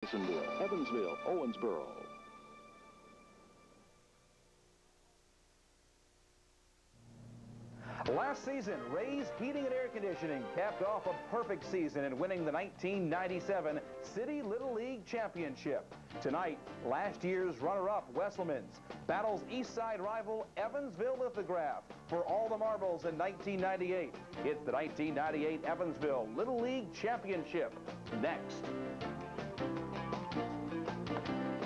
Evansville, Owensboro. Last season, Ray's Heating and Air Conditioning capped off a perfect season in winning the 1997 City Little League Championship. Tonight, last year's runner-up Wesselman's battles East Side rival Evansville Lithograph for all the marbles in 1998. It's the 1998 Evansville Little League Championship. Next.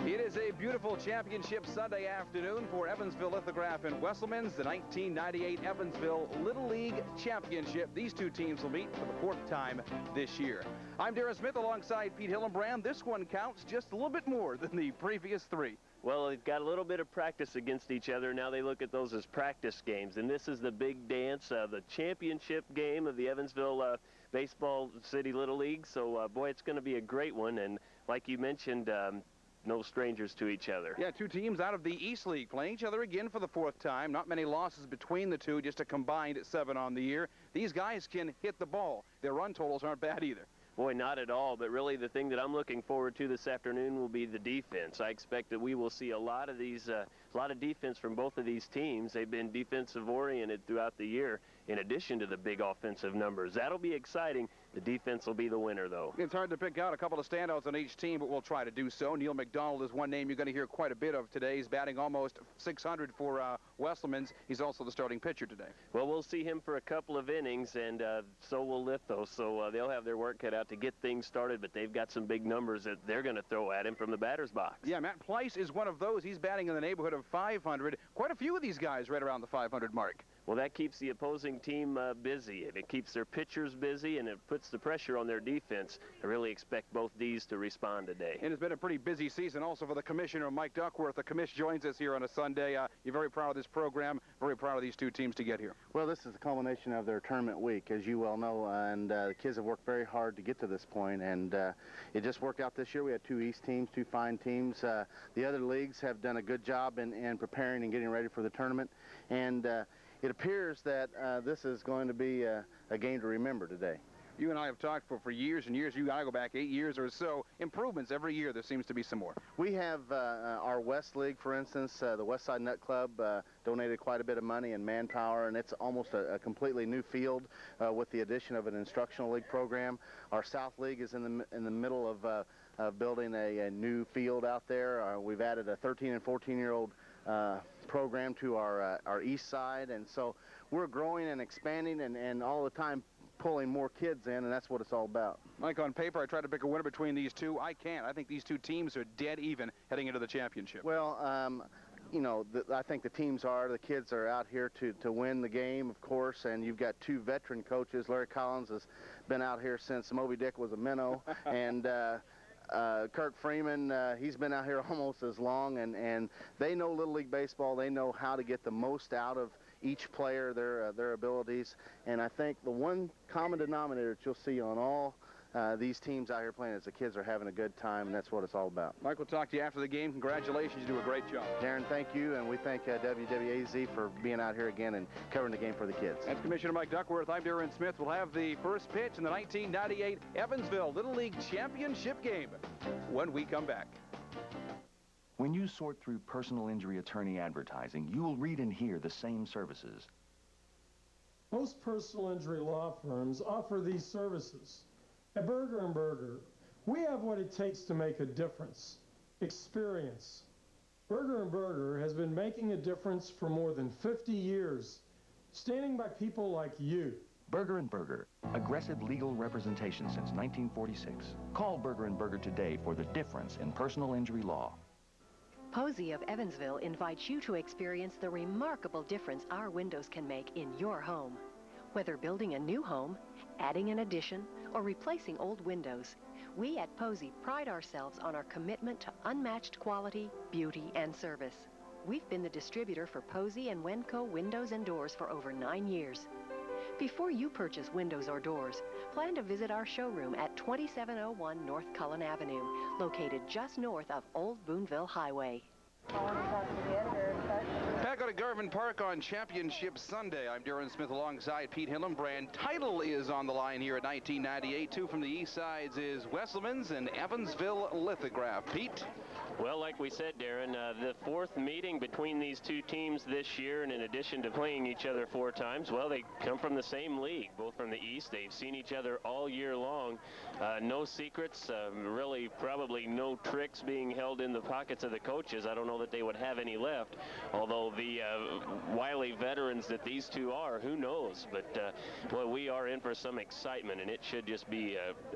It is a beautiful championship Sunday afternoon for Evansville Lithograph and Wesselman's, the 1998 Evansville Little League Championship. These two teams will meet for the fourth time this year. I'm Darren Smith alongside Pete Hillenbrand. This one counts just a little bit more than the previous three. Well, they've got a little bit of practice against each other. Now they look at those as practice games, and this is the big dance, the championship game of the Evansville Baseball City Little League. So, boy, it's going to be a great one, and like you mentioned, no strangers to each other. Yeah, two teams out of the East League playing each other again for the fourth time. Not many losses between the two, just a combined 7 on the year. These guys can hit the ball. Their run totals aren't bad either. Boy, not at all, but really the thing that I'm looking forward to this afternoon will be the defense. I expect that we will see a lot of defense from both of these teams. They've been defensive oriented throughout the year in addition to the big offensive numbers. That'll be exciting. The defense will be the winner, though. It's hard to pick out a couple of standouts on each team, but we'll try to do so. Neil McDonald is one name you're going to hear quite a bit of today. He's batting almost .600 for Wesselman's. He's also the starting pitcher today. Well, we'll see him for a couple of innings, and so will Lithos. So they'll have their work cut out to get things started, but they've got some big numbers that they're going to throw at him from the batter's box. Yeah, Matt Pleiss is one of those. He's batting in the neighborhood of 500. Quite a few of these guys right around the 500 mark. Well, that keeps the opposing team busy. It keeps their pitchers busy, and it puts the pressure on their defense. I really expect both these to respond today. And it's been a pretty busy season also for the commissioner, Mike Duckworth. The commish joins us here on a Sunday. You're very proud of this program, very proud of these two teams to get here. Well, this is the culmination of their tournament week, as you well know, and the kids have worked very hard to get to this point, and it just worked out this year. We had two East teams, two fine teams. The other leagues have done a good job in preparing and getting ready for the tournament, and it appears that this is going to be a game to remember today. You and I have talked for years and years. You and I go back 8 years or so. Improvements every year. There seems to be some more. We have our West League, for instance, the West Side Nut Club donated quite a bit of money and manpower, and it's almost a completely new field with the addition of an instructional league program. Our South League is in the middle of building a new field out there. We've added a 13 and 14-year-old program to our East Side, and so we're growing and expanding and all the time pulling more kids in, and that's what it's all about. Mike, on paper, I tried to pick a winner between these two. I can't. I think these two teams are dead even heading into the championship. Well, you know, I think the teams are. The kids are out here to win the game, of course, and you've got two veteran coaches. Larry Collins has been out here since Moby Dick was a minnow, and Kirk Freeman, he's been out here almost as long, and they know Little League Baseball. They know how to get the most out of each player, their abilities, and I think the one common denominator that you'll see on all these teams out here playing is the kids are having a good time, and that's what it's all about. Mike, we'll talk to you after the game. Congratulations. You do a great job. Darren, thank you, and we thank WWAZ for being out here again and covering the game for the kids. That's Commissioner Mike Duckworth. I'm Darren Smith. We'll have the first pitch in the 1998 Evansville Little League Championship game when we come back. When you sort through personal injury attorney advertising, you will read and hear the same services. Most personal injury law firms offer these services. At Berger & Berger, we have what it takes to make a difference: experience. Berger & Berger has been making a difference for more than 50 years, standing by people like you. Berger & Berger, aggressive legal representation since 1946. Call Berger & Berger today for the difference in personal injury law. Posey of Evansville invites you to experience the remarkable difference our windows can make in your home. Whether building a new home, adding an addition, or replacing old windows, we at Posey pride ourselves on our commitment to unmatched quality, beauty, and service. We've been the distributor for Posey and Wenco windows and doors for over 9 years. Before you purchase windows or doors, plan to visit our showroom at 2701 North Cullen Avenue, located just north of Old Boonville Highway. Back out at Garvin Park on Championship Sunday. I'm Darren Smith alongside Pete Hillenbrand. Title is on the line here at 1998. Two from the East Sides is Wesselman's and Evansville Lithograph. Pete? Well, like we said, Darren, the fourth meeting between these two teams this year, and in addition to playing each other 4 times, well, they come from the same league, both from the East. They've seen each other all year long. No secrets, really probably no tricks being held in the pockets of the coaches. I don't know that they would have any left, although the wily veterans that these two are, who knows? But, well, we are in for some excitement, and it should just be a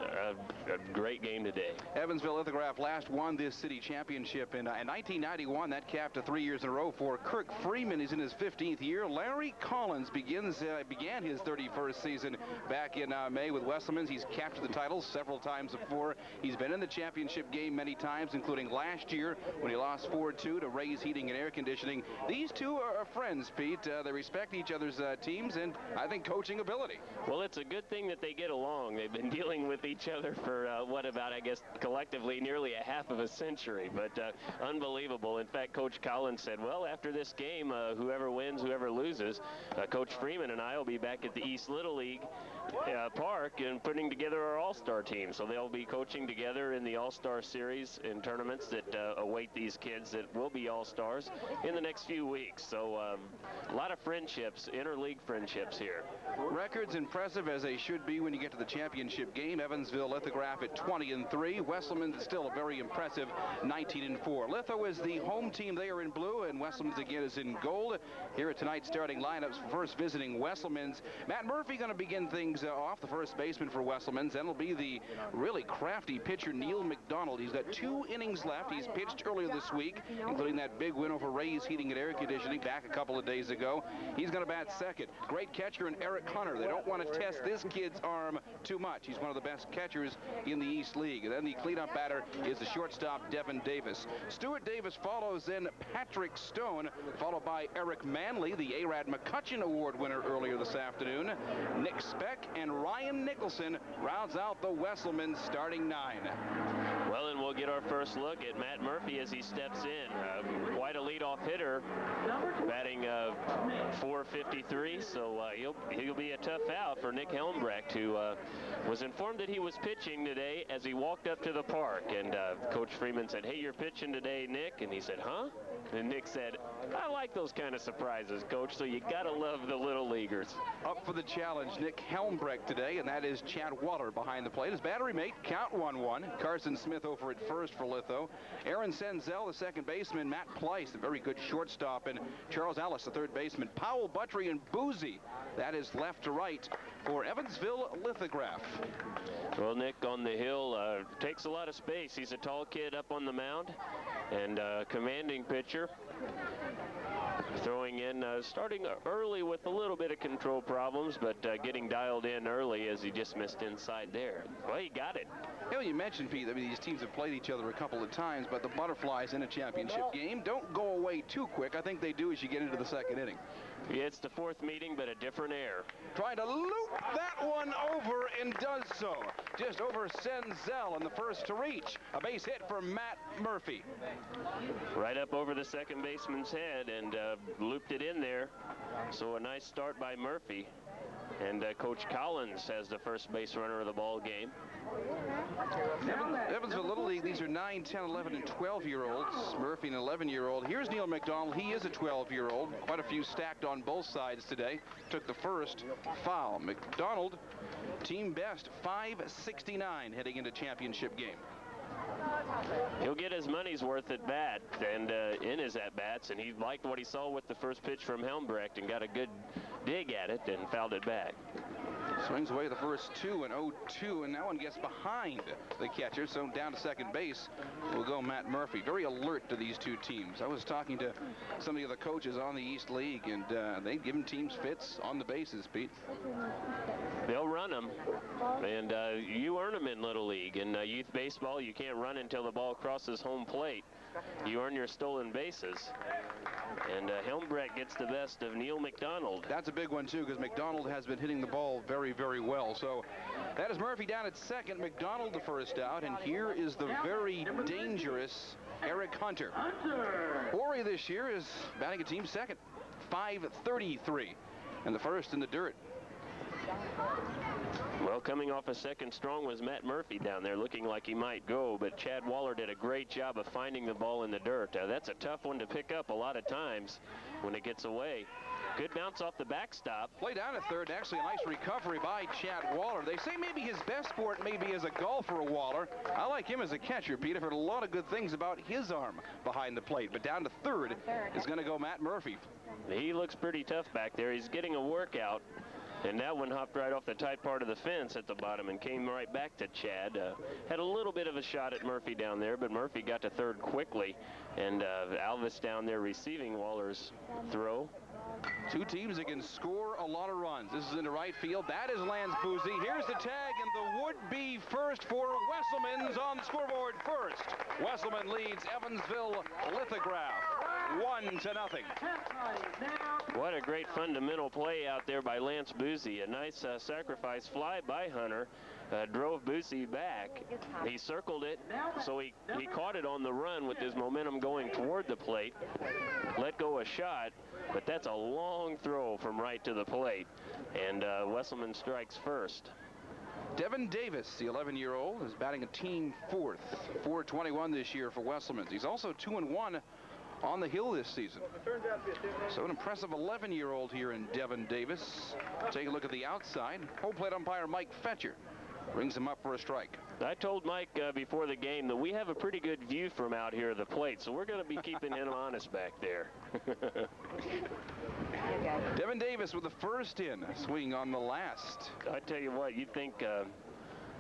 great game today. Evansville Lithograph last won this city championship in 1991. That capped 3 years in a row for Kirk Freeman. Is in his 15th year. Larry Collins began his 31st season back in May with Wesselman's. He's captured the title several times before. He's been in the championship game many times, including last year when he lost 4-2 to Ray's Heating and Air Conditioning. These two are friends, Pete. They respect each other's teams and, I think, coaching ability. Well, it's a good thing that they get along. They've been dealing with each other for, I guess, collectively nearly a half of a century. But unbelievable. In fact, Coach Collins said, well, after this game, whoever wins, whoever loses, Coach Freeman and I will be back at the East Little League Park and putting together our all-star team. So they'll be coaching together in the all-star series and tournaments that await these kids that will be all-stars in the next few weeks. So a lot of friendships, interleague friendships here. Records impressive as they should be when you get to the championship game. Evansville Lithograph at 20-3. Wesselman's is still a very impressive 19-4. Litho is the home team. They are in blue, and Wesselman's again is in gold. Here at tonight's starting lineups, first visiting Wesselman's. Matt Murphy going to begin things off, the first baseman for Wesselman's. Then it'll be the really crafty pitcher Neil McDonald. He's got 2 innings left. He's pitched earlier this week, including that big win over Ray's Heating and Air Conditioning back a couple of days ago. He's going to bat second. Great catcher in Eric Hunter. They don't want to test this kid's arm too much. He's one of the best catchers in the East League. And then the cleanup batter is the shortstop Devin Davis. Stuart Davis follows in Patrick Stone, followed by Eric Manley, the ARAD McCutcheon Award winner earlier this afternoon. Nick Speck and Ryan Nicholson rounds out the Wesselman starting 9. Well, and we'll get our first look at Matt Murphy as he steps in. Quite a leadoff hitter, batting .453, so he'll be a tough out for Nick Helmbrecht, who was informed that he was pitching today as he walked up to the park. And Coach Freeman said, hey, you're pitching today, Nick? And he said, huh? And Nick said, I like those kind of surprises, Coach, so you got to love the little leaguers. Up for the challenge, Nick Helmbrecht today, and that is Chad Waller behind the plate. His battery mate, count 1-1. Carson Smith over at first for Litho. Aaron Senzel, the second baseman. Matt Pleiss, the very good shortstop. And Charles Ellis, the third baseman. Powell, Buttry, and Boozy. That is left to right for Evansville Lithograph. Well, Nick on the hill takes a lot of space. He's a tall kid up on the mound and commanding pitcher. Throwing in, starting early with a little bit of control problems, but getting dialed in early as he just missed inside there. Well, he got it. Yeah, you mentioned, Pete, I mean, these teams have played each other a couple of times, but the Butterflies in a championship game don't go away too quick. I think they do as you get into the second inning. Yeah, it's the fourth meeting, but a different air. Trying to loop that one over and does so. Just over Senzel in the first to reach. A base hit for Matt Murphy. Right up over the second baseman's head and looped it in there. So a nice start by Murphy. And Coach Collins has the first base runner of the ball game. Evansville Little League, these are 9, 10, 11, and 12-year-olds. Murphy, an 11-year-old. Here's Neil McDonald. He is a 12-year-old. Quite a few stacked on both sides today. Took the first foul. McDonald, team best, .569 heading into championship game. He'll get his money's worth at bat and in his at-bats, and he liked what he saw with the first pitch from Helmbrecht and got a good dig at it and fouled it back. Swings away the first 2 and 0-2, and that one gets behind the catcher, so down to second base will go Matt Murphy. Very alert to these two teams. I was talking to some of the other coaches on the East League, and they give them teams fits on the bases, Pete. They'll run them, and you earn them in Little League. In youth baseball, you can't run until the ball crosses home plate. You earn your stolen bases. And Helmbrecht gets the best of Neil McDonald. That's a big one, too, because McDonald has been hitting the ball very, very well. So that is Murphy down at second. McDonald the first out. And here is the very dangerous Eric Hunter. Horry this year is batting a team second. 5:33 in the first in the dirt. Well, coming off a second strong was Matt Murphy down there, looking like he might go, but Chad Waller did a great job of finding the ball in the dirt. That's a tough one to pick up a lot of times when it gets away. Good bounce off the backstop. Play down at third. Actually, a nice recovery by Chad Waller. They say maybe his best sport maybe as a golfer, Waller. I like him as a catcher, Pete. I've heard a lot of good things about his arm behind the plate. But down to third is going to go Matt Murphy. He looks pretty tough back there. He's getting a workout. And that one hopped right off the tight part of the fence at the bottom and came right back to Chad. Had a little bit of a shot at Murphy down there, but Murphy got to third quickly. And Alvis down there receiving Waller's throw. Two teams that can score a lot of runs. This is in the right field. That is Lance Boozy. Here's the tag, and the would-be first for Wesselman's on the scoreboard first. Wesselman leads Evansville Lithograph 1-0. What a great fundamental play out there by Lance Boozy. A nice sacrifice fly by Hunter. Drove Boozy back. He circled it, so he caught it on the run with his momentum going toward the plate. Let go a shot, but that's a long throw from right to the plate. And Wesselman strikes first. Devin Davis, the 11-year-old, is batting a team fourth. 421 this year for Wesselman. He's also 2-1 on the hill this season. So an impressive 11-year-old here in Devin Davis. Take a look at the outside. Home plate umpire Mike Fetcher brings him up for a strike. I told Mike before the game that we have a pretty good view from out here at the plate, so we're going to be keeping him honest back there. Devin Davis with the first in, swing on the last. I tell you what, you'd think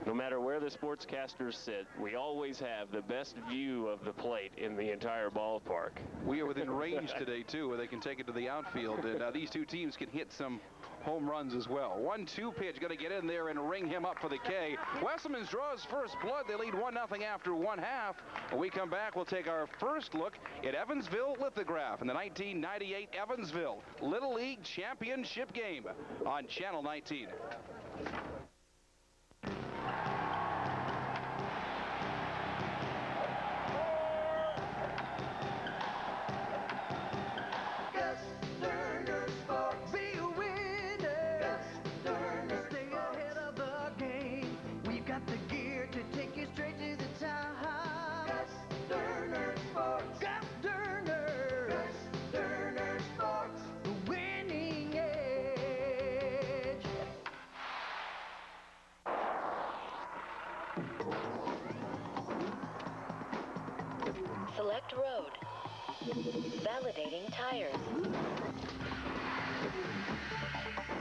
no matter where the sportscasters sit, we always have the best view of the plate in the entire ballpark. We are within range today, too, where they can take it to the outfield, and these two teams can hit some home runs as well. 1-2 pitch, going to get in there and ring him up for the K. Wesselman's draws first blood. They lead 1-0 after one half. When we come back, we'll take our first look at Evansville Lithograph in the 1998 Evansville Little League Championship game on Channel 19. Select road. Validating tires.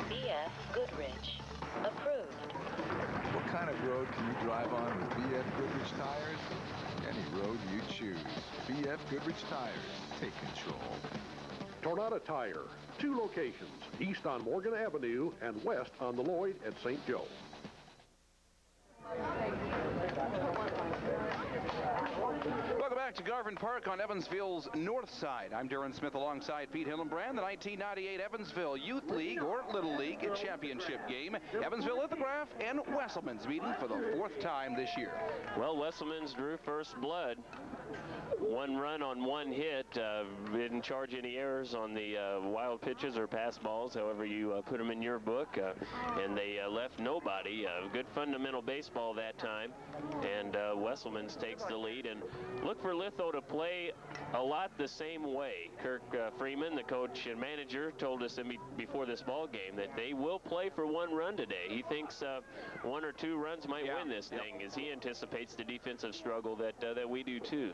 BF Goodrich. Approved. What kind of road can you drive on with BF Goodrich tires? Any road you choose. BF Goodrich tires. Take control. Tornado Tire. 2 locations. East on Morgan Avenue and west on the Lloyd at St. Joe. Welcome back to Garvin Park on Evansville's north side. I'm Darren Smith alongside Pete Hillenbrand. The 1998 Evansville Youth League or Little League Championship game. Evansville Lithograph and Wesselman's meeting for the 4th time this year. Well, Wesselman's drew first blood. 1 run on 1 hit. Didn't charge any errors on the wild pitches or pass balls, however you put them in your book. And they left nobody. Good fundamental baseball that time. And Wesselman's takes the lead. And look for Litho to play a lot the same way. Kirk Freeman, the coach and manager, told us before this ball game that they will play for 1 run today. He thinks 1 or 2 runs might win this thing, as he anticipates the defensive struggle that we do too.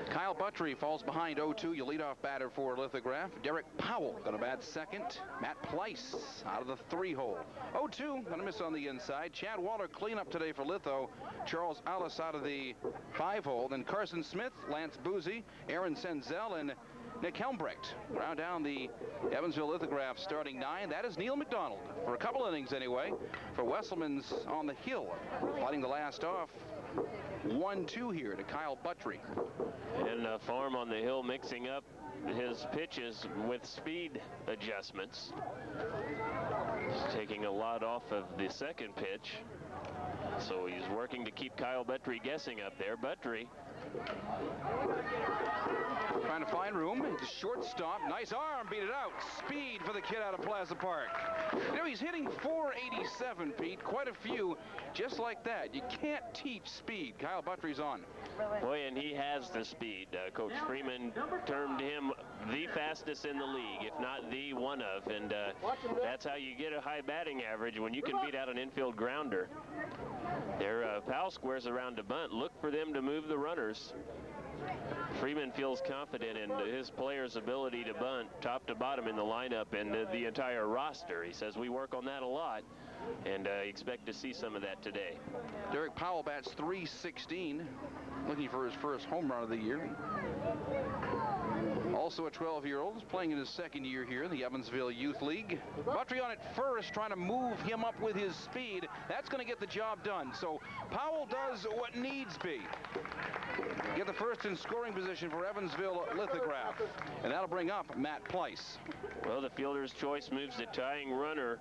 Kyle Buttry falls behind 0-2. Your leadoff batter for Lithograph. Derek Powell going to bat second. Matt Pleiss out of the 3-hole. 0-2 going to miss on the inside. Chad Waller cleanup today for Litho. Charles Alice out of the 5-hole. Then Carson Smith, Lance Boozy, Aaron Senzel, and Nick Helmbrecht round down the Evansville Lithograph starting 9. That is Neil McDonald for a couple innings anyway for Wesselman's on the hill. Fighting the last off. 1-2 here to Kyle Buttry. And Farm on the hill mixing up his pitches with speed adjustments. He's taking a lot off of the second pitch. So he's working to keep Kyle Buttry guessing up there. Buttry Trying to find room. It's a shortstop. Nice arm. Beat it out. Speed for the kid out of Plaza Park. You know, he's hitting .487, Pete. Quite a few just like that. You can't teach speed. Kyle Buttry's on. Boy, and he has the speed. Coach Freeman termed him the fastest in the league, if not the one of. And that's how you get a high batting average, when you can beat out an infield grounder. Their foul squares around to bunt. Look for them to move the runners. Freeman feels confident in his players' ability to bunt top to bottom in the lineup and the entire roster. He says we work on that a lot, and expect to see some of that today. Derek Powell bats .316, looking for his first home run of the year. Also a 12-year-old, is playing in his second year here in the Evansville Youth League. Buttry on at first, trying to move him up with his speed. That's going to get the job done. So Powell does what needs be. Get the first in scoring position for Evansville Lithograph. And that'll bring up Matt Pleiss. Well, the fielder's choice moves the tying runner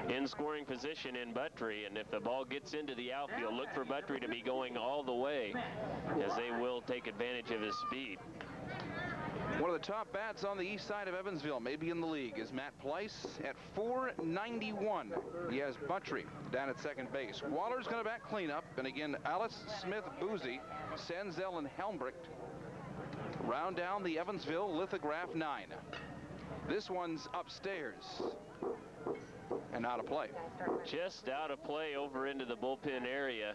in scoring position in Buttry, and if the ball gets into the outfield, look for Buttry to be going all the way, as they will take advantage of his speed. One of the top bats on the east side of Evansville, maybe in the league, is Matt Pleiss at .491. He has Buttry down at second base. Waller's going to bat cleanup, and again, Alice, Smith, Boozy, Senzel, and Helmbrecht round down the Evansville Lithograph 9. This one's upstairs and out of play. Just out of play over into the bullpen area,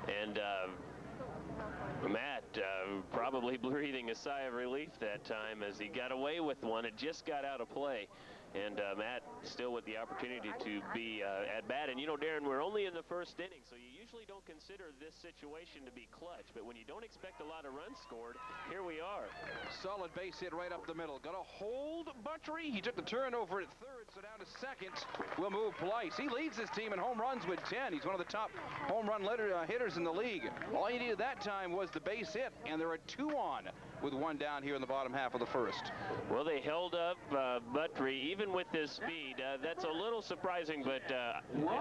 and Matt probably breathing a sigh of relief that time as he got away with one. It just got out of play. And Matt still with the opportunity to be at bat. And you know, Darren, we're only in the first inning, so you usually don't consider this situation to be clutch. But when you don't expect a lot of runs scored, here we are. Solid base hit right up the middle. Gonna hold Buttry. He took the turnover at third, so down to second. We'll move Pleiss. He leads his team in home runs with 10. He's one of the top home run hitters in the league. All he needed that time was the base hit, and there are 2 on with 1 down here in the bottom half of the first. Well, they held up Buttry even with his speed. That's a little surprising, but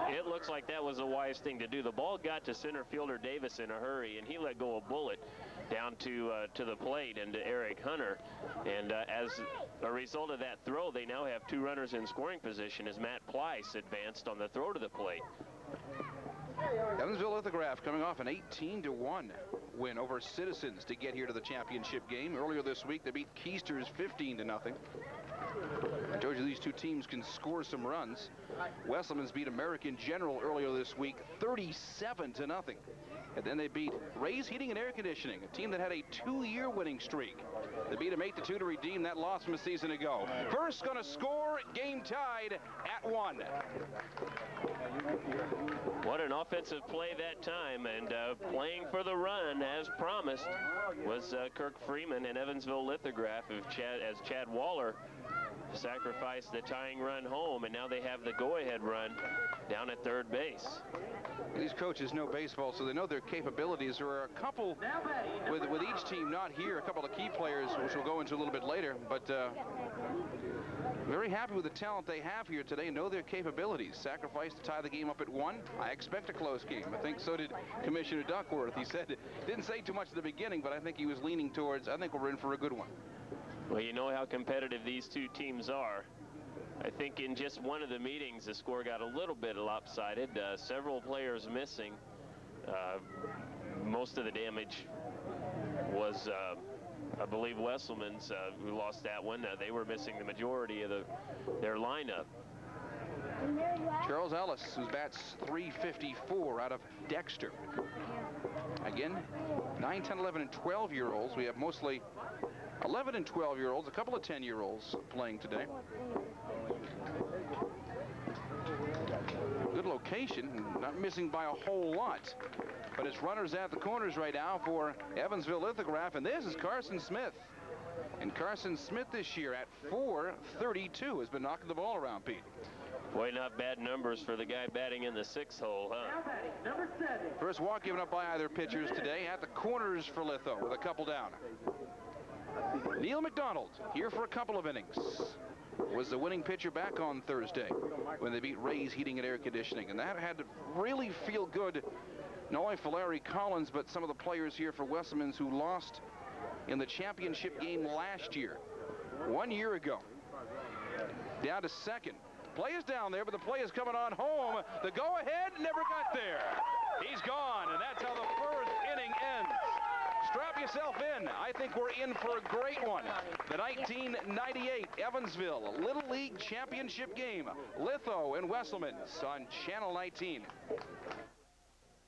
it looks like that was a wise thing to do. The ball got to center fielder Davis in a hurry, and he let go a bullet down to the plate and to Eric Hunter. And as a result of that throw, they now have 2 runners in scoring position as Matt Pleiss advanced on the throw to the plate. Evansville Lithograph coming off an 18-1 win over Citizens to get here to the championship game. Earlier this week, they beat Keisters 15-0. I told you these two teams can score some runs. Wesselman's beat American General earlier this week 37-0. And then they beat Ray's Heating and Air Conditioning, a team that had a 2-year winning streak. They beat them 8-2 to redeem that loss from a season ago. First going to score, game tied at 1. What an offensive play that time, and playing for the run as promised was Kirk Freeman and Evansville Lithograph as Chad Waller sacrificed the tying run home, and now they have the go-ahead run down at third base. These coaches know baseball, so they know their capabilities. There are a couple with each team not here, a couple of key players, which we'll go into a little bit later, but very happy with the talent they have here today, know their capabilities. Sacrificed to tie the game up at 1. I expect a close game. I think so did Commissioner Duckworth. He said, didn't say too much at the beginning, but I think he was leaning towards, I think we're in for a good one. Well, you know how competitive these two teams are. I think in just one of the meetings, the score got a little bit lopsided. Several players missing. Most of the damage was, I believe, Wesselman's, who lost that one. They were missing the majority of their lineup. Charles Ellis, who bats .354 out of Dexter. Again, 9, 10, 11, and 12-year-olds. We have mostly 11 and 12-year-olds, a couple of 10-year-olds playing today. Good location, not missing by a whole lot. But it's runners at the corners right now for Evansville Lithograph, and this is Carson Smith. And Carson Smith this year at .432 has been knocking the ball around, Pete. Boy, not bad numbers for the guy batting in the 6th hole, huh? Number 7. First walk given up by either pitchers today at the corners for Litho with a couple down. Neil McDonald here for a couple of innings. Was the winning pitcher back on Thursday when they beat Ray's Heating and Air Conditioning. And that had to really feel good not only for Larry Collins, but some of the players here for Wesselmans who lost in the championship game last year. 1 year ago. Down to second. The play is down there, but the play is coming on home. The go-ahead never got there. He's gone, and that's how the first inning ends. Strap yourself in. I think we're in for a great one. The 1998 Evansville Little League Championship game. Litho and Wesselmans on Channel 19.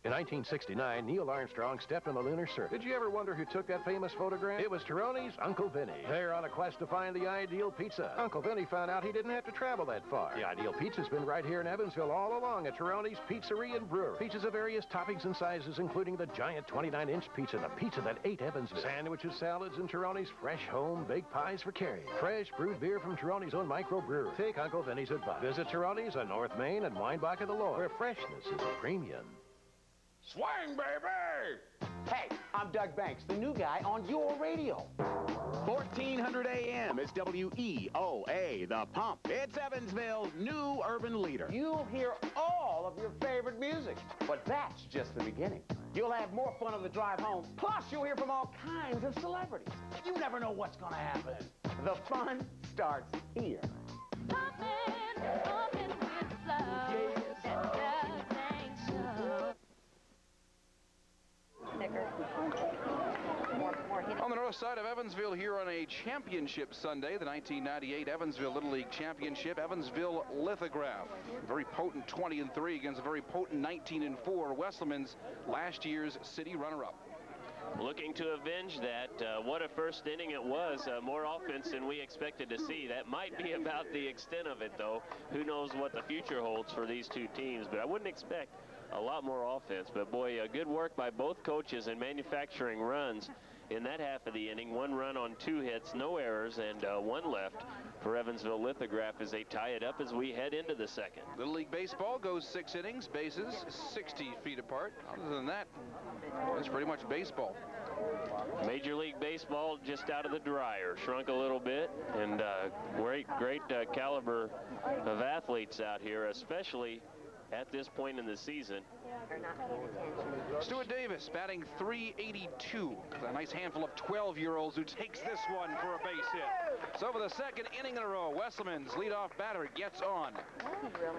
In 1969, Neil Armstrong stepped on the lunar surface. Did you ever wonder who took that famous photograph? It was Tironi's Uncle Vinny. They're on a quest to find the ideal pizza. Uncle Vinny found out he didn't have to travel that far. The ideal pizza's been right here in Evansville all along at Tironi's Pizzeria and Brewery. Pizzas of various toppings and sizes, including the giant 29-inch pizza, the pizza that ate Evansville. Sandwiches, salads, and Tironi's fresh home-baked pies for carrying. Fresh brewed beer from Tironi's own microbrewer. Take Uncle Vinny's advice. Visit Tironi's on North Main and Weinbach of the Lord, where freshness is a premium. Swing, baby! Hey, I'm Doug Banks, the new guy on your radio. 1400 AM is WEOA, The Pump. It's Evansville's new urban leader. You'll hear all of your favorite music, but that's just the beginning. You'll have more fun on the drive home, plus you'll hear from all kinds of celebrities. You never know what's gonna happen. The fun starts here. Pumpin' with love. Yes. On the north side of Evansville here on a championship Sunday, the 1998 Evansville Little League Championship, Evansville Lithograph. Very potent 20-3 against a very potent 19-4 Wesselmans, last year's city runner-up. Looking to avenge that. What a first inning it was. More offense than we expected to see. That might be about the extent of it, though. Who knows what the future holds for these two teams, but I wouldn't expect a lot more offense. But boy, good work by both coaches in manufacturing runs in that half of the inning. 1 run on 2 hits, no errors, and 1 left for Evansville Lithograph as they tie it up as we head into the second. Little League Baseball goes 6 innings, bases 60 feet apart. Other than that, it's pretty much baseball. Major League Baseball just out of the dryer, shrunk a little bit, and great caliber of athletes out here, especially at this point in the season. Stuart Davis batting .382. A nice handful of 12-year-olds who takes this one for a base hit. So for the second inning in a row, Wesselmans leadoff batter gets on.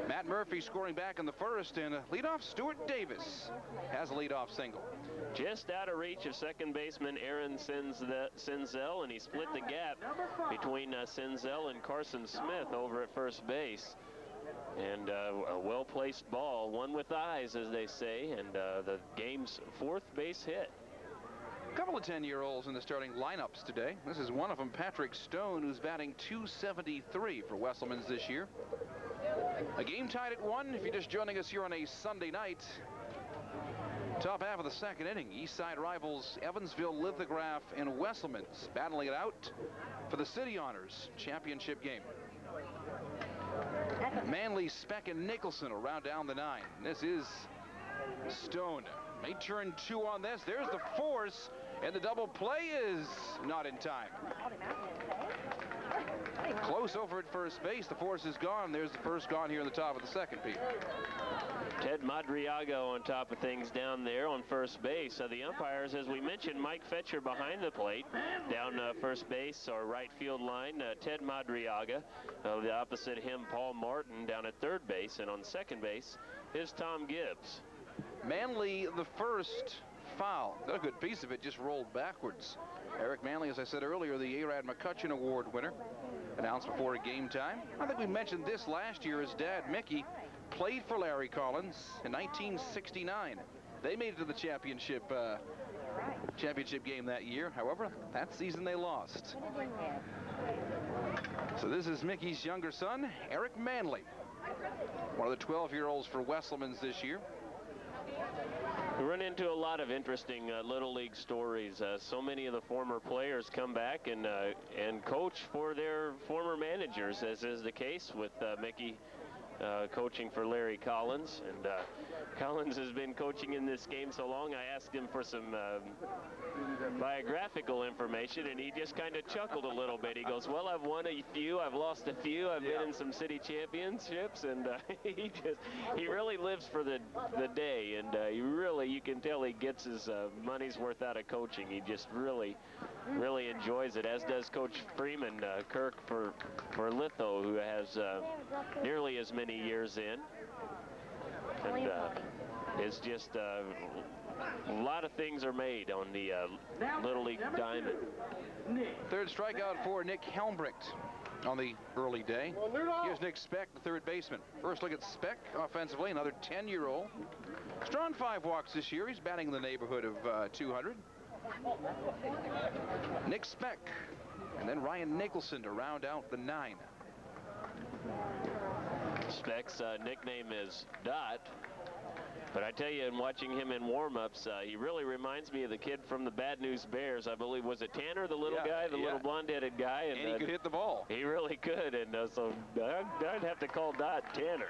Matt Murphy scoring back in the first, and leadoff Stuart Davis has a leadoff single. Just out of reach of second baseman Aaron Senzel, and he split the gap between Senzel and Carson Smith over at first base. And a well-placed ball, one with eyes, as they say, and the game's 4th base hit. A couple of 10-year-olds in the starting lineups today. This is one of them, Patrick Stone, who's batting .273 for Wesselmans this year. A game tied at 1. If you're just joining us here on a Sunday night, top half of the second inning, East Side rivals Evansville Lithograph and Wesselmans battling it out for the City Honors championship game. Manley, Speck, and Nicholson will round down the 9. This is Stone. May turn 2 on this. There's the force, and the double play is not in time. Close over at first base. The force is gone. There's the first gone here in the top of the second, Pete. Ted Madriaga on top of things down there on first base. The umpires, as we mentioned, Mike Fetcher behind the plate. Down first base or right field line, Ted Madriaga. The opposite him, Paul Martin down at third base. And on second base is Tom Gibbs. Manley, the first foul. Got a good piece of it, just rolled backwards. Eric Manley, as I said earlier, the A-Rad McCutcheon Award winner, announced before game time. I think we mentioned this last year. His dad, Mickey, played for Larry Collins in 1969. They made it to the championship game that year. However, that season they lost. So this is Mickey's younger son, Eric Manley, one of the 12-year-olds for Wesselmans this year. We run into a lot of interesting Little League stories. So many of the former players come back and coach for their former managers, as is the case with Mickey coaching for Larry Collins. And Collins has been coaching in this game so long, I asked him for some biographical information, and he just kind of chuckled a little bit. He goes, well, I've won a few, I've lost a few, I've been in some city championships, and he really lives for the day, and you can tell he gets his money's worth out of coaching. He just really enjoys it, as does Coach Freeman, Kirk for Litho, who has nearly as many years in, and it's just a lot of things are made on the Little League diamond. Third strikeout for Nick Helmbrecht on the early day. Here's Nick Speck, the third baseman. First look at Speck offensively, another 10-year-old. Strong 5 walks this year. He's batting in the neighborhood of 200. Nick Speck, and then Ryan Nicholson to round out the 9. Speck's nickname is Dot. But I tell you, in watching him in warm-ups, he really reminds me of the kid from the Bad News Bears. I believe, was it Tanner, the little guy, the little blonde-headed guy? And he could hit the ball. He really could, and so I'd have to call Dot Tanner.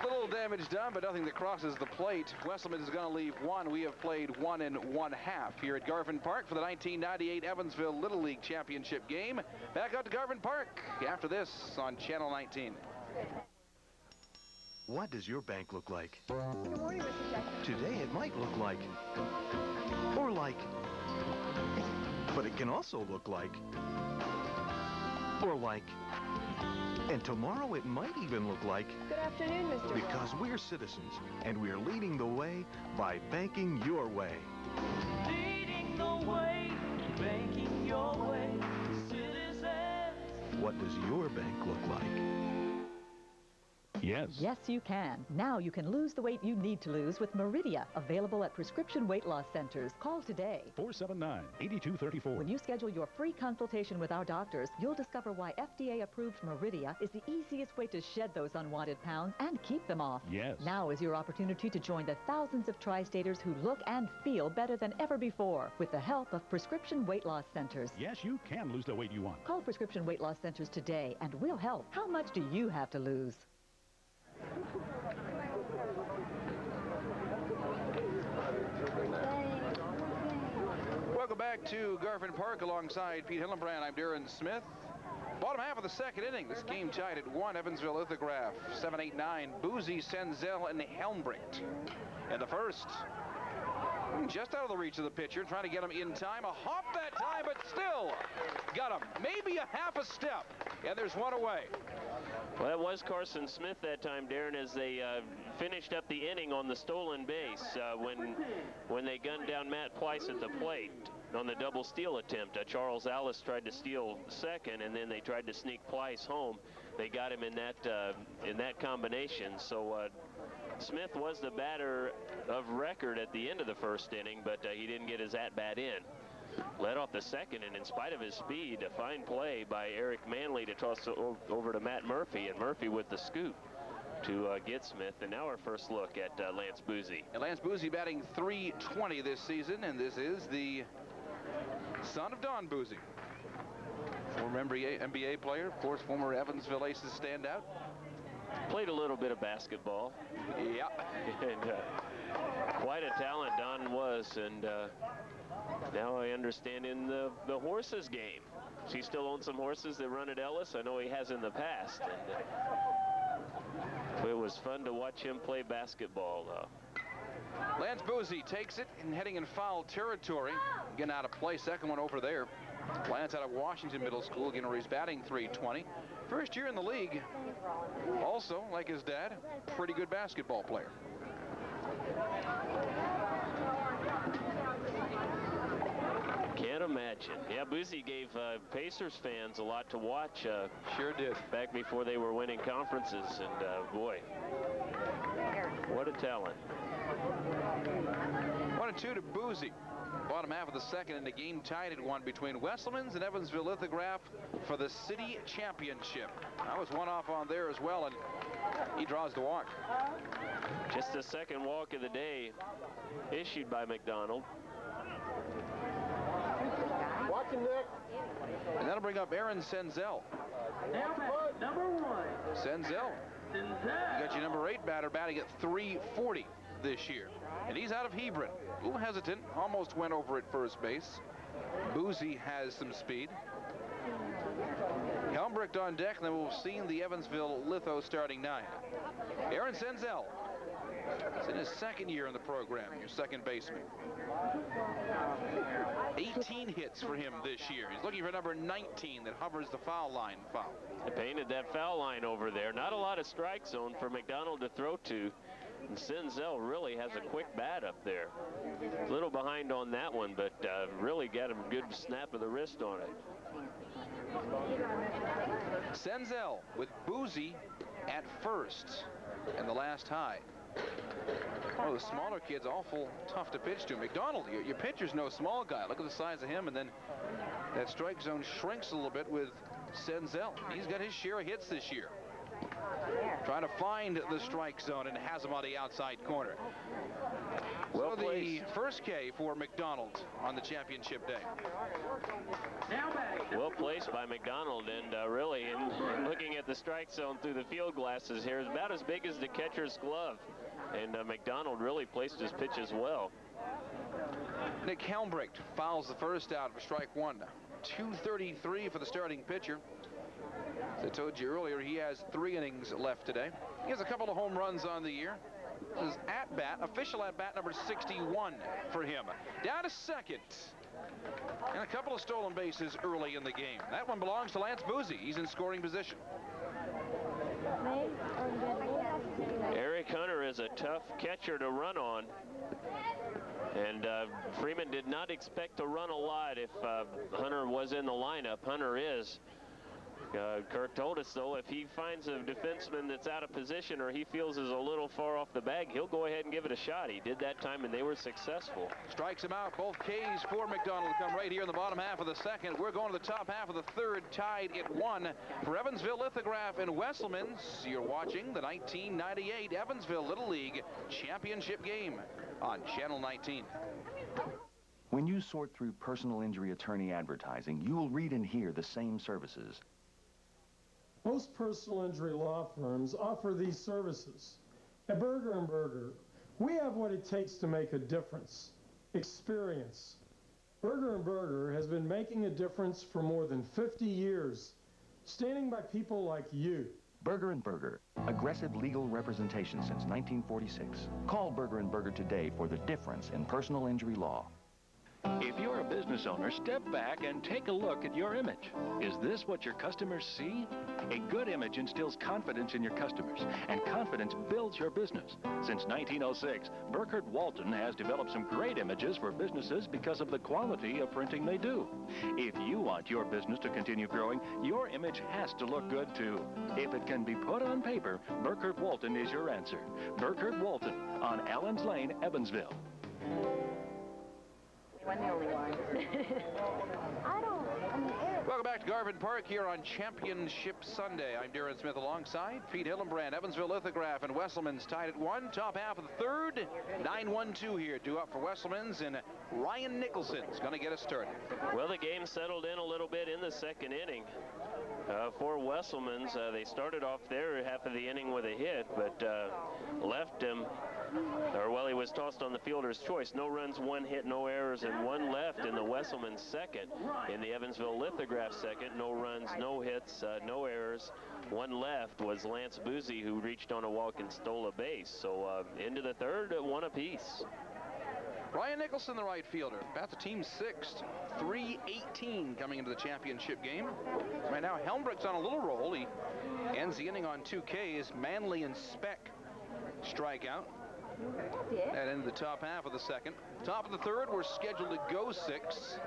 A little damage done, but nothing that crosses the plate. Wesselman is going to leave 1. We have played 1 1/2 here at Garvin Park for the 1998 Evansville Little League Championship game. Back out to Garvin Park after this on Channel 19. What does your bank look like? Today it might look like, or like, but it can also look like, or like, and tomorrow it might even look like. Good afternoon, Mr. Because we're citizens, and we're leading the way by banking your way. Leading the way, banking your way, citizens. What does your bank look like? Yes. Yes, you can. Now you can lose the weight you need to lose with Meridia, available at prescription weight loss centers. Call today. 479-8234. When you schedule your free consultation with our doctors, you'll discover why FDA-approved Meridia is the easiest way to shed those unwanted pounds and keep them off. Yes. Now is your opportunity to join the thousands of tri-staters who look and feel better than ever before with the help of prescription weight loss centers. Yes, you can lose the weight you want. Call prescription weight loss centers today and we'll help. How much do you have to lose? Welcome back to Garvin Park alongside Pete Hillenbrand. I'm Darren Smith. Bottom half of the second inning. This game tied at 1. Evansville Lithograph 7-8-9. Boozy, Senzel, and Helmbrecht. In the first, just out of the reach of the pitcher, trying to get him in time. A hop that time, but still got him. Maybe a half a step, and there's one away. Well, that was Carson Smith that time, Darren, as they finished up the inning on the stolen base when they gunned down Matt Pleiss at the plate on the double steal attempt. Charles Alice tried to steal second, and then they tried to sneak Pleiss home. They got him in that combination. So Smith was the batter of record at the end of the first inning, but he didn't get his at-bat in. Led off the second, and in spite of his speed, a fine play by Eric Manley to toss over to Matt Murphy, and Murphy with the scoop to get Smith. And now our first look at Lance Boozy. And Lance Boozy batting .320 this season, and this is the son of Don Boozy. Former NBA player, of course, former Evansville Aces standout. Played a little bit of basketball. Yep. And quite a talent Don was, and now I understand in the horses game. He still owns some horses that run at Ellis. I know he has in the past. And it was fun to watch him play basketball. Lance Boozy takes it and heading in foul territory. Getting out of play, second one over there. Lance out of Washington Middle School, again, where he's batting .320. First year in the league. Also, like his dad, pretty good basketball player. Can't imagine. Yeah, Boozy gave Pacers fans a lot to watch. Sure did. Back before they were winning conferences, and boy, what a talent. 1-2 to Boozy. Bottom half of the second, and the game tied at 1 between Wesselman's and Evansville Lithograph for the city championship. I was one off on there as well, and he draws the walk. Just the second walk of the day issued by McDonald. Watching Nick. And that'll bring up Aaron Senzel. Number 1. Senzel. You got your number 8 batter batting at .340 this year. And he's out of Hebron. A little hesitant, almost went over at first base. Boozy has some speed. Helmbricht on deck, and then we'll see the Evansville Litho starting 9. Aaron Senzel. It's in his second year in the program, your second baseman. 18 hits for him this year. He's looking for number 19 that hovers the foul line foul. They painted that foul line over there. Not a lot of strike zone for McDonald to throw to. And Senzel really has a quick bat up there. A little behind on that one, but really got a good snap of the wrist on it. Senzel with Boozy at first and the last high. Oh, the smaller kid's awful tough to pitch to. McDonald, your pitcher's no small guy. Look at the size of him, and then that strike zone shrinks a little bit with Senzel. He's got his share of hits this year. Trying to find the strike zone and has him on the outside corner. Well so the first K for McDonald on the championship day. Well placed by McDonald, and really, in looking at the strike zone through the field glasses here, is about as big as the catcher's glove. And McDonald really placed his pitch as well. Nick Helmbricht fouls the first out for strike 1. 233 for the starting pitcher. As I told you earlier, he has 3 innings left today. He has a couple of home runs on the year. This is at-bat, official at-bat number 61 for him. Down to second. And a couple of stolen bases early in the game. That one belongs to Lance Boozy. He's in scoring position. Eric Hunter is a tough catcher to run on. And Freeman did not expect to run a lot if Hunter was in the lineup. Hunter is. Kirk told us, though, if he finds a defenseman that's out of position or he feels is a little far off the bag, he'll go ahead and give it a shot. He did that time, and they were successful. Strikes him out. Both Ks for McDonald come right here in the bottom half of the second. We're going to the top half of the third, tied at 1 for Evansville Lithograph and Wesselman's. You're watching the 1998 Evansville Little League Championship game on Channel 19. When you sort through personal injury attorney advertising, you'll read and hear the same services. Most personal injury law firms offer these services. At Berger & Berger, we have what it takes to make a difference. Experience. Berger & Berger has been making a difference for more than 50 years, standing by people like you. Berger & Berger, aggressive legal representation since 1946. Call Berger & Berger today for the difference in personal injury law. If you're a business owner, step back and take a look at your image. Is this what your customers see? A good image instills confidence in your customers, and confidence builds your business. Since 1906, Burkhardt Walton has developed some great images for businesses because of the quality of printing they do. If you want your business to continue growing, your image has to look good too. If it can be put on paper, Burkhardt Walton is your answer. Burkhardt Walton on Allens Lane, Evansville. Welcome back to Garvin Park here on Championship Sunday. I'm Darren Smith alongside Pete Hillenbrand. Evansville Lithograph and Wesselman's tied at 1. Top half of the third. 9-1-2 here. Due up for Wesselman's, and Ryan Nicholson's going to get us started. Well, the game settled in a little bit in the second inning. For Wesselman's, they started off their half of the inning with a hit, but left him, or well, he was tossed on the fielder's choice. No runs, 1 hit, no errors, and 1 left in the Wesselman's second. In the Evansville Lithograph second, no runs, no hits, no errors. 1 left was Lance Boozy, who reached on a walk and stole a base. So into the third, 1 apiece. Ryan Nicholson, the right fielder, about the team's 6th. 3-18 coming into the championship game. Right now, Helmbricht's on a little roll. He ends the inning on 2 Ks. Manley and Speck strike out. That ended the top half of the second. Top of the third, we're scheduled to go 6.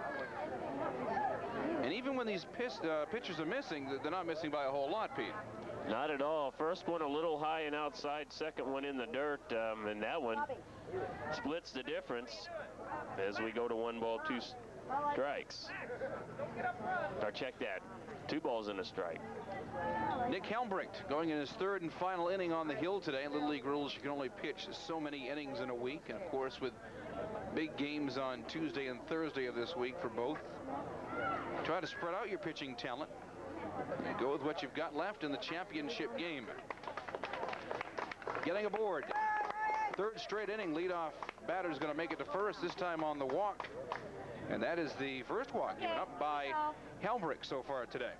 And even when these pitchers are missing, they're not missing by a whole lot, Pete. Not at all. First one a little high and outside, second one in the dirt, and that one splits the difference as we go to 1 ball, 2 strikes. Or check that. 2 balls and a strike. Nick Helmbricht going in his 3rd and final inning on the hill today. In Little League rules, you can only pitch so many innings in a week. And of course, with big games on Tuesday and Thursday of this week for both, try to spread out your pitching talent and go with what you've got left in the championship game. Getting aboard. 3rd straight inning, leadoff batter's going to make it to first, this time on the walk. And that is the first walk given up by Helmbrich so far today.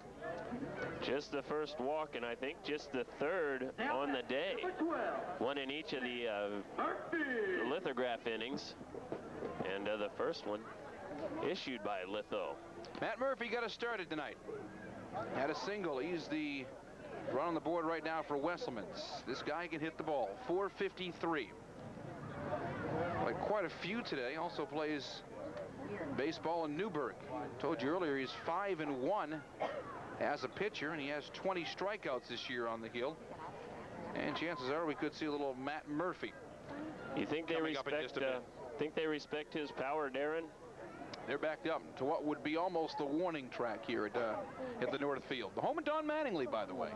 Just the first walk, and I think just the third on the day. One in each of the lithograph innings. And the first one issued by Litho. Matt Murphy got us started tonight. Had a single. He's the run on the board right now for Wesselmans. This guy can hit the ball. 453. Like quite a few today. Also plays baseball in Newburgh. Told you earlier he's 5-1 as a pitcher, and he has 20 strikeouts this year on the hill. And chances are we could see a little Matt Murphy. You think they respect his power, Darren? They're backed up to what would be almost the warning track here at the North Field. The home of Don Mattingly, by the way.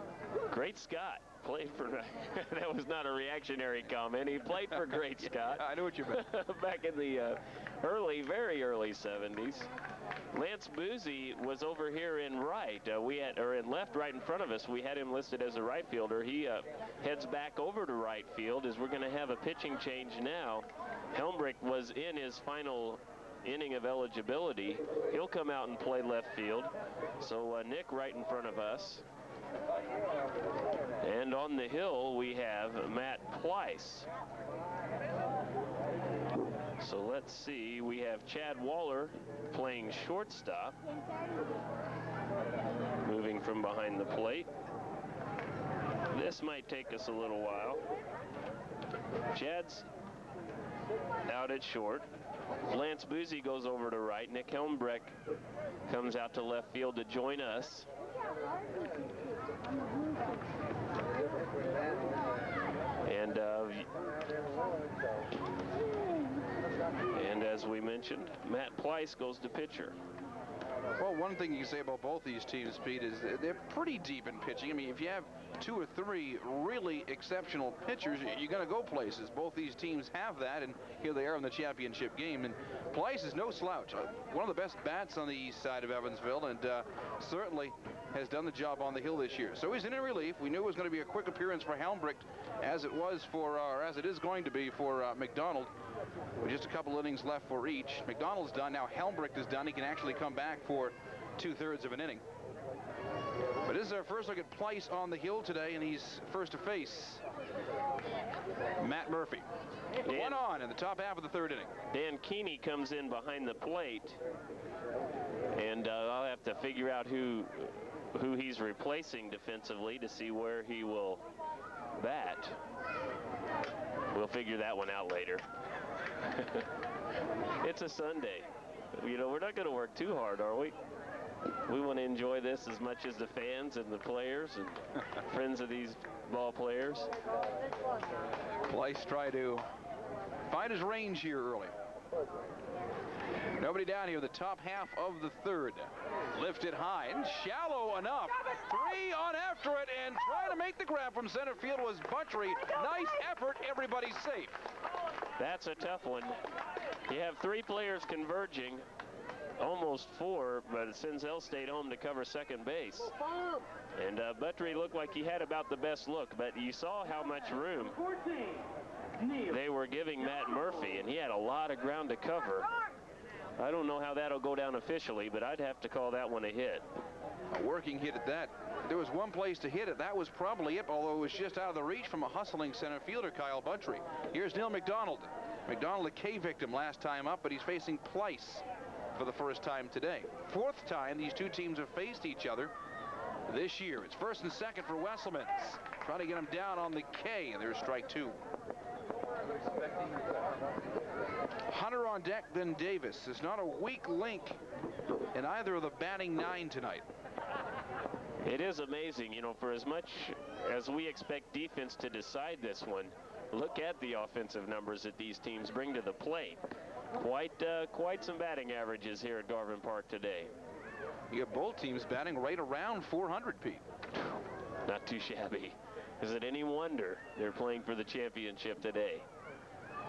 Great Scott played for. That was not a reactionary comment. He played for Great Scott. I know what you meant. Back in the very early 70s. Lance Boozy was over here in right. In left, right in front of us. We had him listed as a right fielder. He heads back over to right field as we're going to have a pitching change now. Helmbrich was in his final inning of eligibility. He'll come out and play left field. So Nick right in front of us. And on the hill we have Matt Pleiss. So let's see, we have Chad Waller playing shortstop, moving from behind the plate. This might take us a little while. Chad's out at short. Lance Boozy goes over to right. Nick Helmbrich comes out to left field to join us. And as we mentioned, Matt Pleiss goes to pitcher. Well, one thing you can say about both these teams, Pete, is they're pretty deep in pitching. I mean, if you have 2 or 3 really exceptional pitchers, you're going to go places. Both these teams have that, and here they are in the championship game. And Pleiss is no slouch. One of the best bats on the east side of Evansville, and certainly has done the job on the hill this year. So he's in relief. We knew it was going to be a quick appearance for Helmbrich, as it is going to be for McDonald. With just a couple innings left for each. McDonald's done. Now Helmbrich is done. He can actually come back for 2/3 of an inning. But this is our first look at Pleiss on the hill today, and he's first to face Matt Murphy. One on in the top half of the 3rd inning. Dan Keeney comes in behind the plate, and I'll have to figure out who he's replacing defensively to see where he will bat. We'll figure that one out later. It's a Sunday. You know, we're not going to work too hard, are we? We want to enjoy this as much as the fans and the players and friends of these ball players. Pleiss try to find his range here early. Nobody down here, the top half of the 3rd. Lifted high and shallow enough. 3 on after it, and trying to make the grab from center field was Buttrey. Nice effort, everybody's safe. That's a tough one. You have 3 players converging, almost 4, but Senzel stayed home to cover second base. And Buttrey looked like he had about the best look, but you saw how much room they were giving Matt Murphy, and he had a lot of ground to cover. I don't know how that'll go down officially, but I'd have to call that one a hit. A working hit at that. There was one place to hit it. That was probably it, although it was just out of the reach from a hustling center fielder, Kyle Buttrey. Here's Neil McDonald. McDonald, a K victim last time up, but he's facing Pleiss for the first time today. 4th time these two teams have faced each other this year. It's 1st and 2nd for Wesselmans. Trying to get him down on the K, and there's strike 2. Hunter on deck, then Davis. There's not a weak link in either of the batting 9 tonight. It is amazing, you know, for as much as we expect defense to decide this one, look at the offensive numbers that these teams bring to the plate. Quite some batting averages here at Garvin Park today. You have both teams batting right around 400, Pete. Not too shabby. Is it any wonder they're playing for the championship today?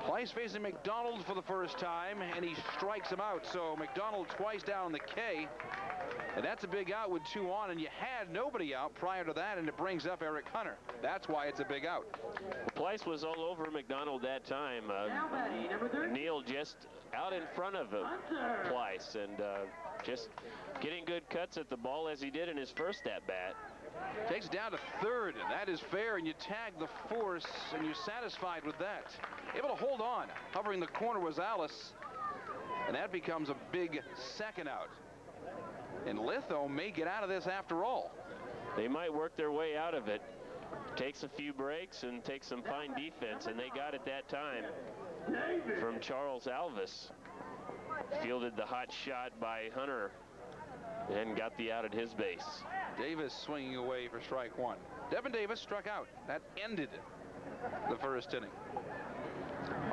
Pleiss facing McDonald for the first time, and he strikes him out. So McDonald twice down the K, and that's a big out with 2 on, and you had nobody out prior to that, and it brings up Eric Hunter. That's why it's a big out. Pleiss was all over McDonald that time. Neal just out in front of him, Pleiss, and just getting good cuts at the ball as he did in his first at-bat. Takes it down to third, and that is fair, and you tag the force, and you're satisfied with that. Able to hold on. Hovering the corner was Alice, and that becomes a big second out. And Litho may get out of this after all. They might work their way out of it. Takes a few breaks and takes some fine defense, and they got it that time from Charles Alvis. Fielded the hot shot by Hunter and got the out at his base. Davis swinging away for strike 1. Devin Davis struck out. That ended the first inning.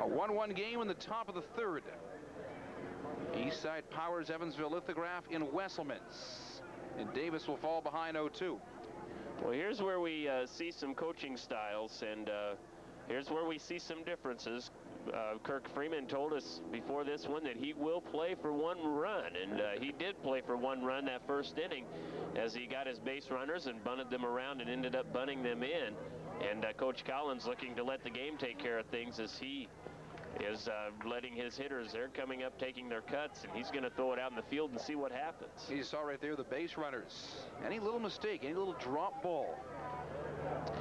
A 1-1 game in the top of the third. Eastside powers Evansville Lithograph in Wesselman's, and Davis will fall behind 0-2. Well, here's where we see some coaching styles, and here's where we see some differences. Kirk Freeman told us before this one that he will play for 1 run, and he did play for 1 run that first inning as he got his base runners and bunted them around and ended up bunting them in. And Coach Collins looking to let the game take care of things as he is letting his hitters, they're coming up taking their cuts, and he's going to throw it out in the field and see what happens. You saw right there the base runners. Any little mistake, any little drop ball,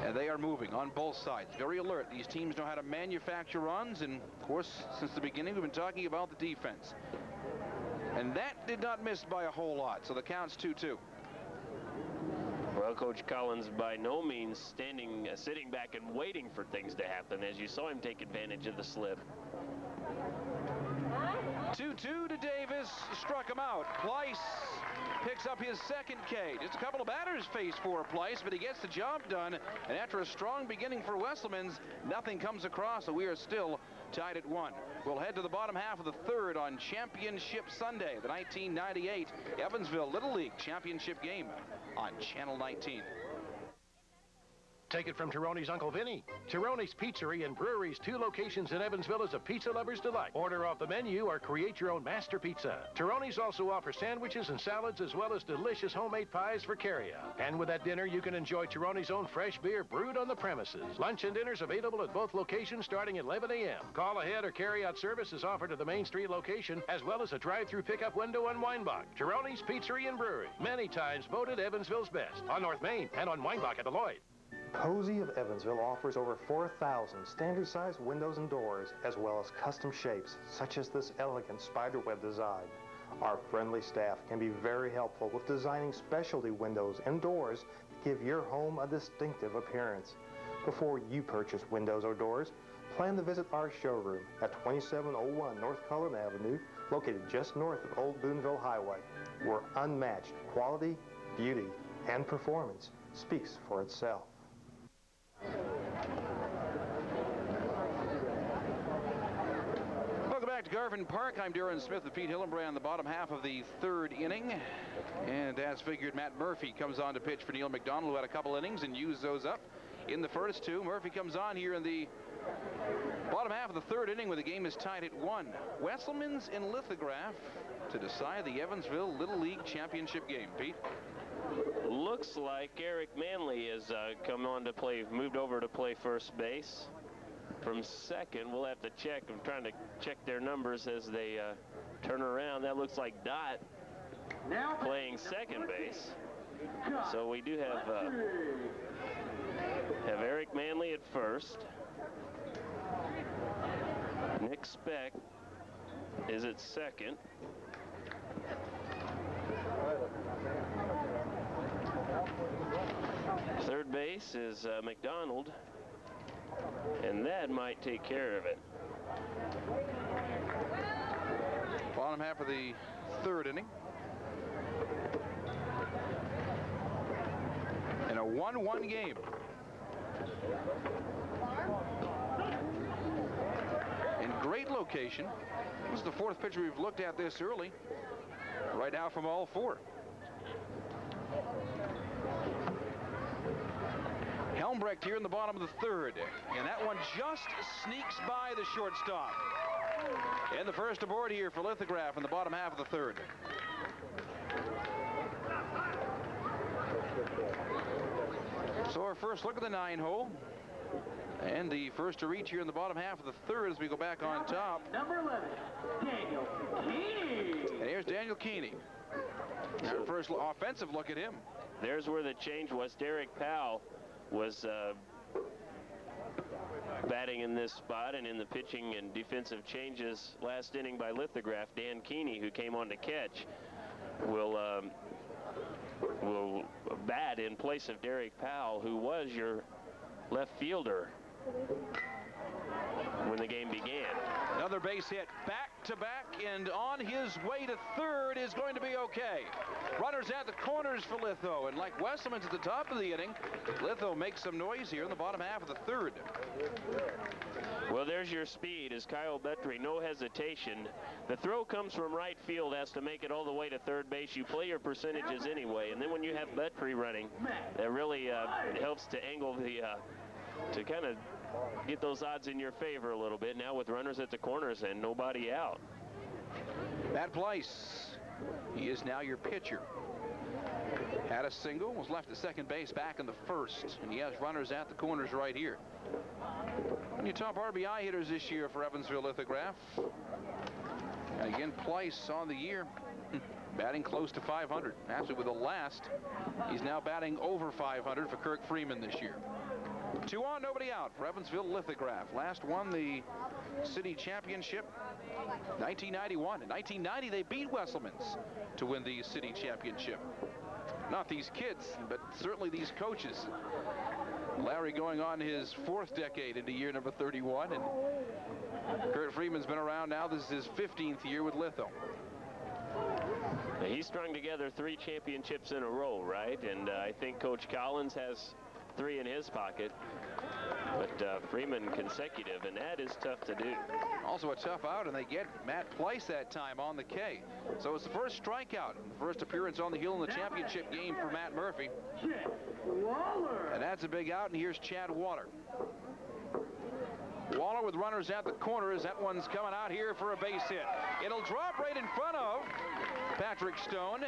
and they are moving on both sides. Very alert. These teams know how to manufacture runs, and of course, since the beginning, we've been talking about the defense. And that did not miss by a whole lot, so the count's 2-2. Well, Coach Collins by no means sitting back and waiting for things to happen, as you saw him take advantage of the slip. 2-2 to Davis, struck him out. Pleiss picks up his second K. Just a couple of batters faced for Pleiss, but he gets the job done. And after a strong beginning for Wesselman's, nothing comes across, so we are still tied at 1. We'll head to the bottom half of the third on Championship Sunday, the 1998 Evansville Little League Championship game on Channel 19. Take it from Tironi's Uncle Vinny. Tironi's Pizzeria and Brewery's 2 locations in Evansville is a pizza lover's delight. Order off the menu or create your own master pizza. Tironi's also offers sandwiches and salads as well as delicious homemade pies for carryout. And with that dinner, you can enjoy Tironi's own fresh beer brewed on the premises. Lunch and dinner's available at both locations starting at 11 a.m. Call ahead or carryout service is offered at the Main Street location as well as a drive-through pickup window on Weinbach. Tironi's Pizzeria and Brewery, many times voted Evansville's best. On North Main and on Weinbach at the Lloyd. Posey of Evansville offers over 4,000 standard-sized windows and doors, as well as custom shapes, such as this elegant spiderweb design. Our friendly staff can be very helpful with designing specialty windows and doors to give your home a distinctive appearance. Before you purchase windows or doors, plan to visit our showroom at 2701 North Cullen Avenue, located just north of Old Boonville Highway, where unmatched quality, beauty, and performance speaks for itself. Welcome back to Garvin Park. I'm Darren Smith with Pete Hillenbrand, the bottom half of the third inning. And as figured, Matt Murphy comes on to pitch for Neil McDonald, who had a couple innings and used those up in the first 2. Murphy comes on here in the bottom half of the third inning when the game is tied at 1. Wesselman's in Lithograph to decide the Evansville Little League Championship game. Pete? Looks like Eric Manley has come on to play, moved over to play first base. From second, we'll have to check. I'm trying to check their numbers as they turn around. That looks like Dot playing second base. So we do have Eric Manley at first. Nick Speck is at second. Third base is McDonald, and that might take care of it. Bottom half of the third inning. In a 1-1 game. In great location. This is the 4th pitcher we've looked at this early. Right now from all 4. Helmbrecht here in the bottom of the third. And that one just sneaks by the shortstop. And the first aboard here for Lithograph in the bottom half of the third. So our first look at the 9-hole. And the first to reach here in the bottom half of the third as we go back on top. Number 11, Daniel Keeney. And here's Daniel Keeney. Our first offensive look at him. There's where the change was. Derek Powell was batting in this spot, and in the pitching and defensive changes last inning by Lithograph, Dan Keeney, who came on to catch, will bat in place of Derek Powell, who was your left fielder when the game began. Another base hit back to back, and on his way to third is going to be okay. Runners at the corners for Litho, and like Wesselman's at the top of the inning, Litho makes some noise here in the bottom half of the third. Well, there's your speed as Kyle Betry, no hesitation. The throw comes from right field, has to make it all the way to third base. You play your percentages anyway, and then when you have Betry running, that really helps to angle the to kind of get those odds in your favor a little bit now with runners at the corners and nobody out. Matt Place, he is now your pitcher. Had a single, was left at second base back in the first, and he has runners at the corners right here. And your top RBI hitters this year for Evansville Lithograph. And again, Place on the year, batting close to 500. Actually, with the last, he's now batting over 500 for Kirk Freeman this year. 2 on, nobody out for Evansville Lithograph. Last won the city championship 1991. In 1990, they beat Wesselman's to win the city championship. Not these kids, but certainly these coaches. Larry going on his 4th decade into year number 31, and Kurt Freeman's been around now. This is his 15th year with Litho. He strung together 3 championships in a row, right? And I think Coach Collins has 3 in his pocket, but Freeman consecutive, and that is tough to do. Also a tough out, and they get Matt Place that time on the K. So it's the first strikeout, the first appearance on the hill in the championship game for Matt Murphy. And that's a big out, and here's Chad Waller. Waller with runners at the corners. That one's coming out here for a base hit. It'll drop right in front of Patrick Stone,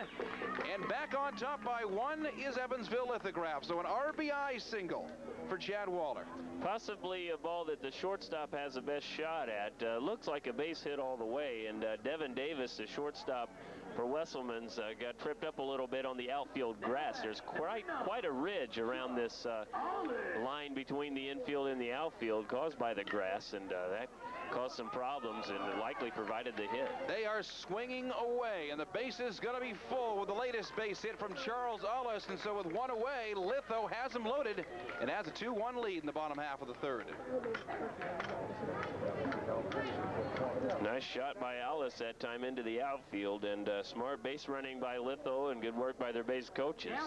and back on top by 1 is Evansville Lithograph. So an RBI single for Chad Waller. Possibly a ball that the shortstop has the best shot at. Looks like a base hit all the way, and Devin Davis, the shortstop for Wesselman's, got tripped up a little bit on the outfield grass. There's quite a ridge around this line between the infield and the outfield caused by the grass, and that caused some problems and likely provided the hit. They are swinging away, and the base is going to be full with the latest base hit from Charles Ullis. And so with 1 away, Litho has him loaded and has a 2-1 lead in the bottom half of the third. Nice shot by Ullis that time into the outfield, and smart base running by Litho and good work by their base coaches.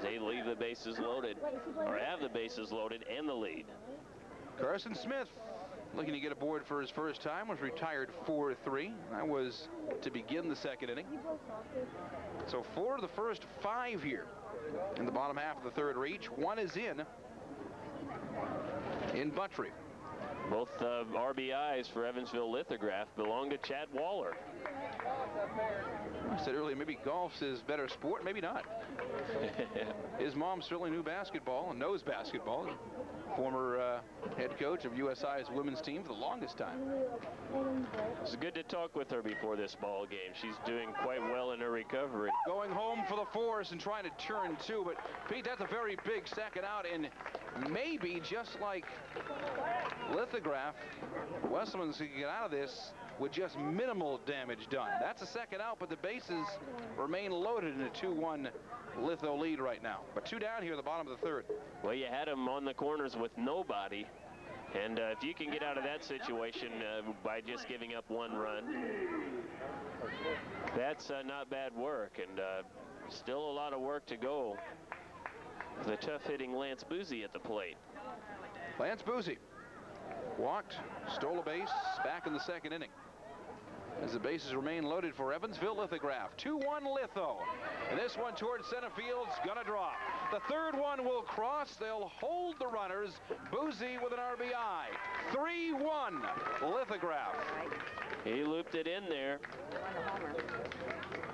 They leave the bases loaded, or have the bases loaded and the lead. Carson Smith, looking to get aboard for his first time, was retired 4-3. That was to begin the second inning. So 4 of the first 5 here in the bottom half of the third reach. 1 is in Buttry. Both RBIs for Evansville Lithograph belong to Chad Waller. I said earlier, maybe golf's his better sport. Maybe not. His mom certainly knew basketball and knows basketball. Former head coach of USI's women's team for the longest time. It's good to talk with her before this ball game. She's doing quite well in her recovery. Going home for the force and trying to turn 2, but Pete, that's a very big second out, and maybe just like Lithograph, Wesselman's can get out of this with just minimal damage done. That's a second out, but the bases remain loaded in a 2-1 Litho lead right now. But 2 down here at the bottom of the third. Well, you had him on the corners with nobody, and if you can get out of that situation by just giving up 1 run, that's not bad work, and still a lot of work to go. The tough-hitting Lance Boozy at the plate. Lance Boozy walked, stole a base, back in the second inning, as the bases remain loaded for Evansville Lithograph. 2-1 Litho. And this this one towards center field's going to drop. The third one will cross. They'll hold the runners. Boozy with an RBI. 3-1 Lithograph. He looped it in there.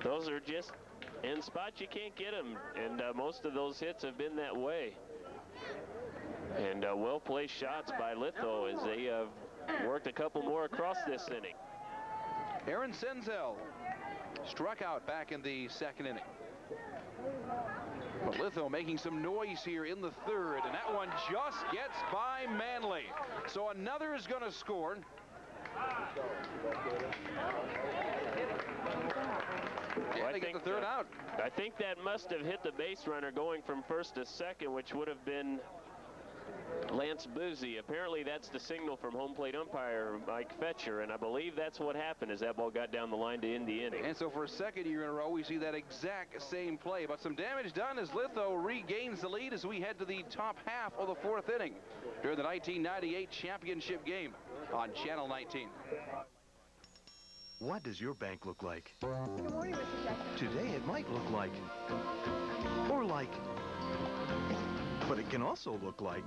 Those are just in spots you can't get them, and most of those hits have been that way. And well-placed shots by Litho as they worked a couple more across this inning. Aaron Senzel struck out back in the second inning. But Litho making some noise here in the third, and that one just gets by Manley. So another is going to score. Well, they get the third out. I think that must have hit the base runner going from first to second, which would have been Lance Boozy. Apparently that's the signal from home plate umpire Mike Fetcher, and I believe that's what happened as that ball got down the line to end the inning. And so for a second year in a row, we see that exact same play. But some damage done as Litho regains the lead as we head to the top half of the fourth inning during the 1998 championship game on Channel 19. What does your bank look like? Today it might look like, or like, but it can also look like,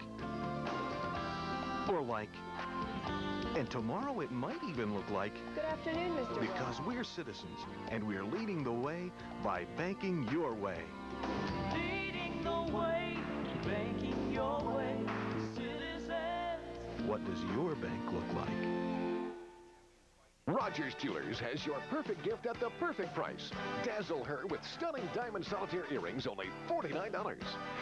or like, and tomorrow it might even look like. Good afternoon, Mr. Because we're citizens, and we're leading the way by banking your way. Leading the way, banking your way, citizens. What does your bank look like? Rogers Jewelers has your perfect gift at the perfect price. Dazzle her with stunning diamond solitaire earrings, only $49.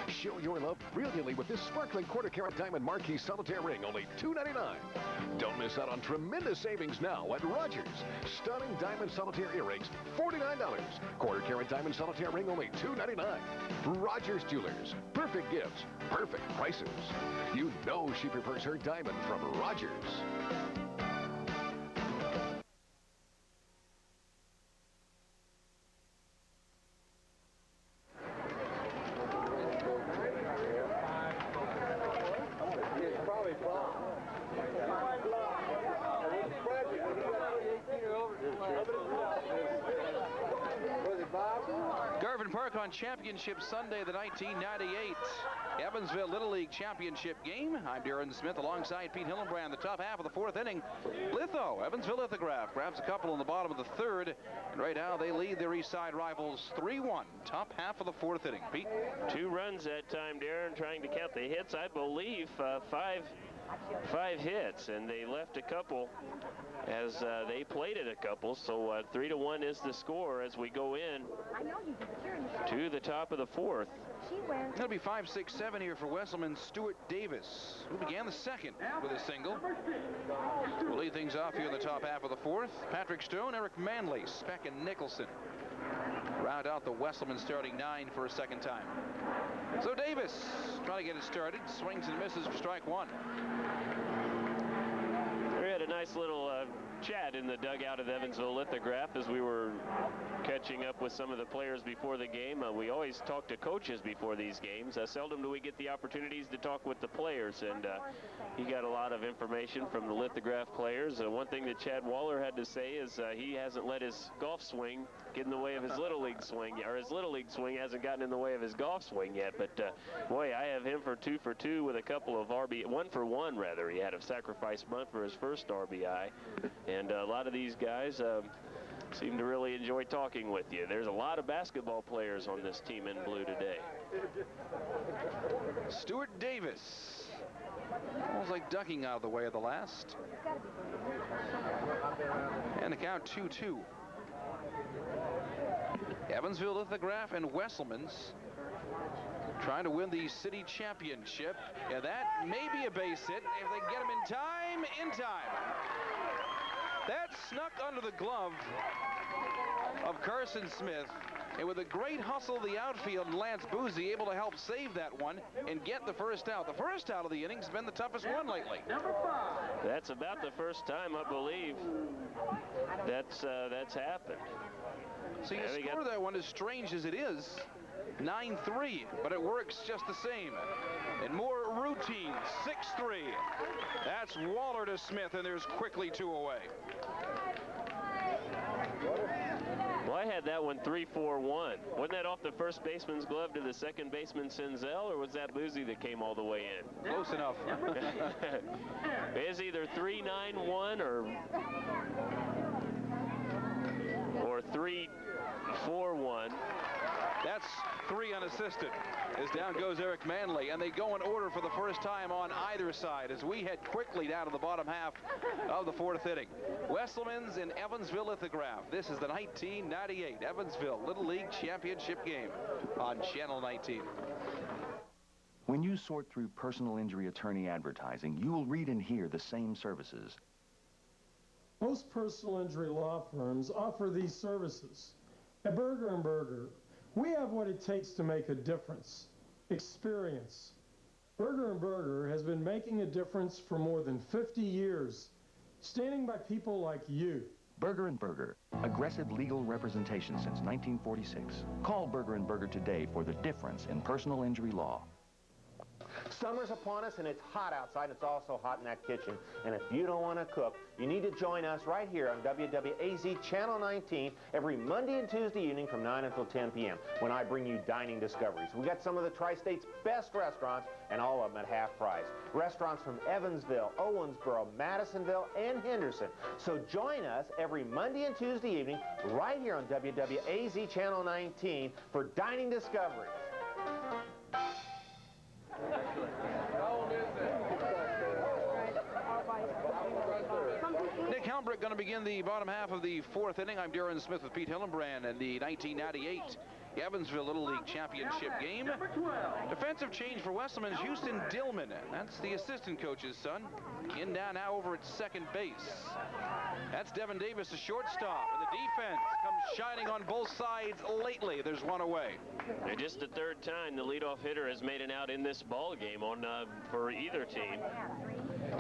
Show your love brilliantly with this sparkling quarter-carat diamond marquee solitaire ring, only $2.99. Don't miss out on tremendous savings now at Rogers. Stunning diamond solitaire earrings, $49. Quarter-carat diamond solitaire ring, only $2.99. Rogers Jewelers. Perfect gifts, perfect prices. You know she prefers her diamond from Rogers. Garvin Park on Championship Sunday, the 1998 Evansville Little League Championship game. I'm Darren Smith alongside Pete Hillenbrand. The top half of the fourth inning. Litho, Evansville Lithograph, grabs a couple in the bottom of the third. And right now they lead their East Side rivals 3-1. Top half of the fourth inning. Pete? 2 runs that time, Darren, trying to count the hits. I believe five hits, and they left a couple as they plated a couple. So 3-1 is the score as we go in to the top of the fourth. It'll be 5, 6, 7 here for Wesselman. Stuart Davis, who began the second with a single, will lead things off here in the top half of the fourth. Patrick Stone, Eric Manley, Speck, and Nicholson round out the Wesselman starting 9 for a second time. So Davis trying to get it started, swings and misses for strike 1. We had a nice little chat in the dugout of Evansville Lithograph as we were catching up with some of the players before the game. We always talk to coaches before these games. Seldom do we get the opportunities to talk with the players, and he got a lot of information from the Lithograph players. One thing that Chad Waller had to say is he hasn't let his golf swing get in the way of his Little League swing, or his Little League swing hasn't gotten in the way of his golf swing yet. But boy, I have him for 2 for 2 with a couple of RBI, 1 for 1 rather. He had a sacrifice bunt for his first RBI, and a lot of these guys seem to really enjoy talking with you. There's a lot of basketball players on this team in blue today. Stuart Davis, almost like ducking out of the way of the last. And the count 2-2. Evansville Lithograph and Wesselman's trying to win the city championship. And that may be a base hit if they get him in time. That snuck under the glove of Carson Smith. And with a great hustle of the outfield, Lance Boozy able to help save that one and get the first out. The first out of the inning's been the toughest one lately. That's about the first time, I believe, that's happened. So you score that one, as strange as it is, 9-3, but it works just the same. And more routine, 6-3. That's Waller to Smith, and there's quickly 2 away. Well, I had that one 3-4-1. Wasn't that off the first baseman's glove to the second baseman Senzel, or was that Boozy that came all the way in? Close enough. It's either 3-9-1 or 3-4-1. That's 3 unassisted. As down goes Eric Manley, and they go in order for the first time on either side as we head quickly down to the bottom half of the 4th inning. Wesselman's in Evansville Lithograph. This is the 1998 Evansville Little League Championship game on Channel 19. When you sort through personal injury attorney advertising, you will read and hear the same services. Most personal injury law firms offer these services. At Berger & Berger, we have what it takes to make a difference. Experience. Berger & Berger has been making a difference for more than 50 years, standing by people like you. Berger & Berger, aggressive legal representation since 1946. Call Berger & Berger today for the difference in personal injury law. Summer's upon us, and it's hot outside. It's also hot in that kitchen. And if you don't want to cook, you need to join us right here on WWAZ Channel 19 every Monday and Tuesday evening from 9 until 10 p.m. when I bring you Dining Discoveries. We got some of the Tri-State's best restaurants, and all of them at half price. Restaurants from Evansville, Owensboro, Madisonville, and Henderson. So join us every Monday and Tuesday evening right here on WWAZ Channel 19 for Dining Discoveries. Nick Helmbrick going to begin the bottom half of the 4th inning. I'm Darren Smith with Pete Hillenbrand and the 1998 Evansville Little League Championship game. Defensive change for Wesselman's Houston Dillman. That's the assistant coach's son. In down now over at second base. That's Devin Davis, the shortstop. And the defense comes shining on both sides lately. There's one away. And just the 3rd time the leadoff hitter has made an out in this ball game on for either team.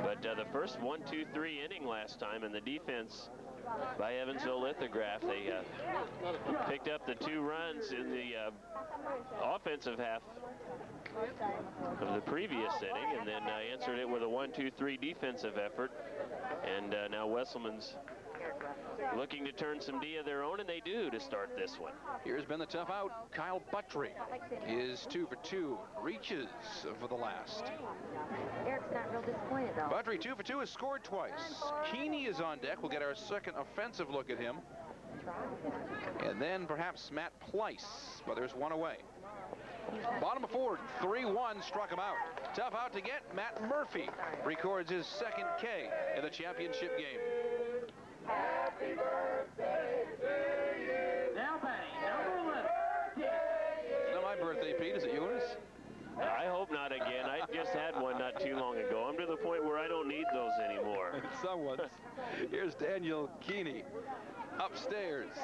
But the first 1-2-3 inning last time, and the defense by Evansville Lithograph, they picked up the 2 runs in the offensive half of the previous inning, and then answered it with a 1-2-3 defensive effort. And now Wesselman's looking to turn some D of their own, and they do to start this one. Here's been the tough out. Kyle Buttry is 2 for 2. Reaches for the last. Eric's not real disappointed, though. Buttry 2 for 2 has scored twice. Keeney is on deck. We'll get our second offensive look at him. And then perhaps Matt Pleiss, but there's one away. Bottom of 4th, 3-1, struck him out. Tough out to get. Matt Murphy records his second K in the championship game. Happy birthday to you. Now batting, number 11. It's not my birthday, Pete. Is it yours? I hope not again. I just had one not too long ago. I'm to the point where I don't need those anymore. Someone's. Here's Daniel Keeney upstairs.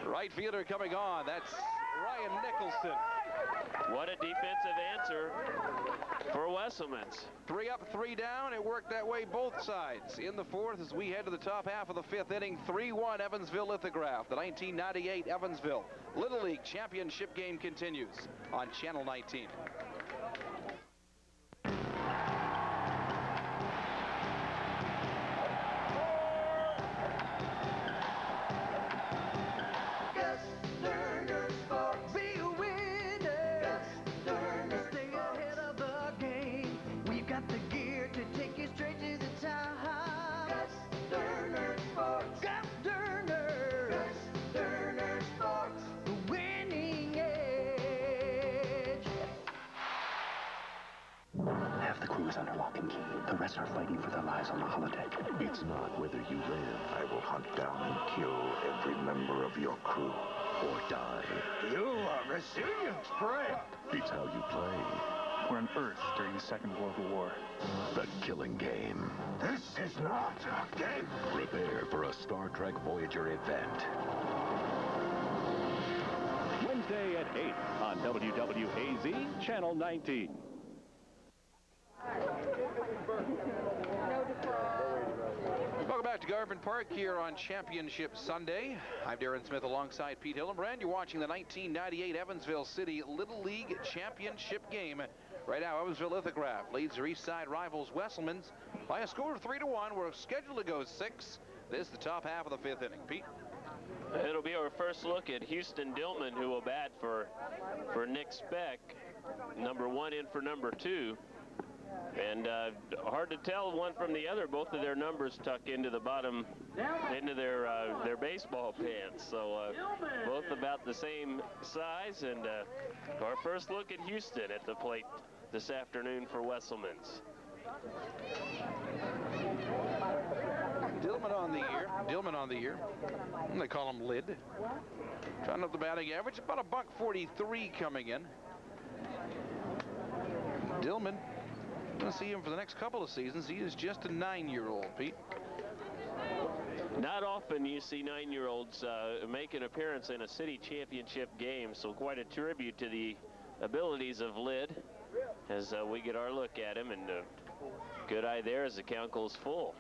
Right fielder coming on. That's Ryan Nicholson. What a defensive answer for Wesselman's. 3 up, 3 down. It worked that way both sides. In the 4th, as we head to the top half of the 5th inning, 3-1 Evansville Lithograph. The 1998 Evansville Little League Championship game continues on Channel 19. Under lock and key. The rest are fighting for their lives on the holodeck. It's not whether you live. I will hunt down and kill every member of your crew or die. You are resilient, friend. It's how you play. We're on Earth during the Second World War. The killing game. This is not a game. Prepare for a Star Trek Voyager event. Wednesday at 8 on WWAZ Channel 19. Welcome back to Garvin Park here on Championship Sunday. I'm Darren Smith alongside Pete Hillenbrand. You're watching the 1998 Evansville City Little League Championship game. Right now, Evansville Lithograph leads their East Side rivals Wesselman's by a score of 3-1. We're scheduled to go 6. This is the top half of the 5th inning. Pete? It'll be our first look at Houston Dillman, who will bat for Nick Speck, number 1 in for number 2. And hard to tell one from the other. Both of their numbers tuck into the bottom, into their baseball pants. So both about the same size. And our first look at Houston at the plate this afternoon for Wesselman's. Dillman on the year. They call him Lid. Trying up the batting average, about a $143 coming in. Dillman, going to see him for the next couple of seasons. He is just a 9-year-old, Pete. Not often you see 9-year-olds make an appearance in a city championship game, so quite a tribute to the abilities of Lid as we get our look at him. And good eye there as the count goes full.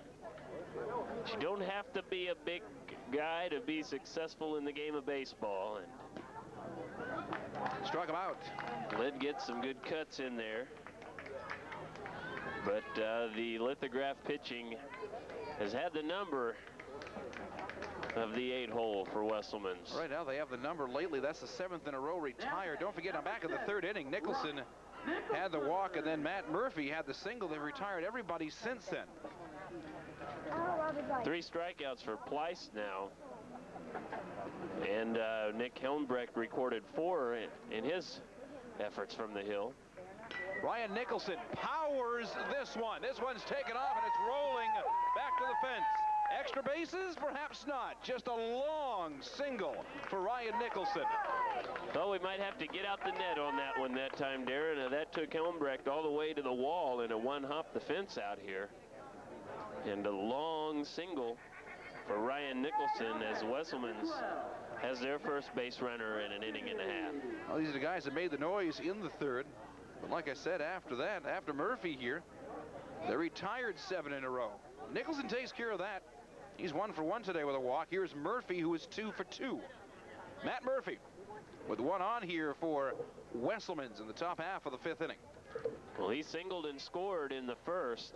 You don't have to be a big guy to be successful in the game of baseball. And struck him out. Lid gets some good cuts in there. But the Lithograph pitching has had the number of the 8-hole for Wesselman's. Right now they have the number lately. That's the 7th in a row retired. Don't forget, I'm back in the 3rd inning. Nicholson had the walk, and then Matt Murphy had the single. They've retired everybody since then. 3 strikeouts for Pleiss now. And Nick Helmbrecht recorded 4 in his efforts from the hill. Ryan Nicholson powers this one. This one's taken off, and it's rolling back to the fence. Extra bases? Perhaps not. Just a long single for Ryan Nicholson. Well, we might have to get out the net on that one that time, Darren. That took Helmbrecht all the way to the wall, and a one-hop the fence out here. And a long single for Ryan Nicholson as Wesselman's has their first base runner in an inning and a half. Well, these are the guys that made the noise in the 3rd. But like I said, after that, after Murphy here, they retired 7 in a row. Nicholson takes care of that. He's 1 for 1 today with a walk. Here's Murphy, who is 2 for 2. Matt Murphy with 1 on here for Wesselman's in the top half of the 5th inning. Well, he singled and scored in the 1st.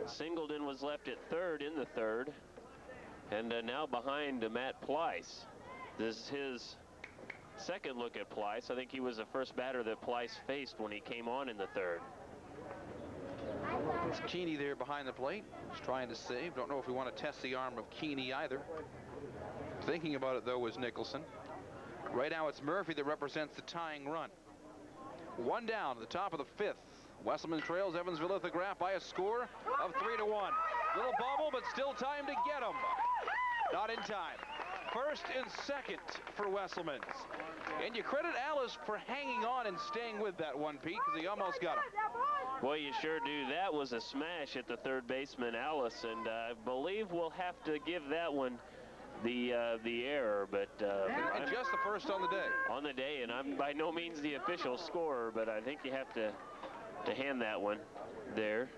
Singleton was left at 3rd in the 3rd. And now behind Matt Pleiss. This is his 2nd look at Pleiss. I think he was the first batter that Pleiss faced when he came on in the 3rd. It's Keeney there behind the plate. He's trying to save. Don't know if we want to test the arm of Keeney either. Thinking about it, though, was Nicholson. Right now, it's Murphy that represents the tying run. 1 down at the top of the 5th. Wesselman trails Evansville Lithograph by a score of 3-1. Little bubble, but still time to get him. Not in time. 1st and 2nd for Wesselman's. And you credit Alice for hanging on and staying with that one, Pete, because he almost got him. Boy, you sure do. That was a smash at the 3rd baseman, Alice, and I believe we'll have to give that one the error, but and just the 1st on the day. On the day, and I'm by no means the official scorer, but I think you have to hand that one there.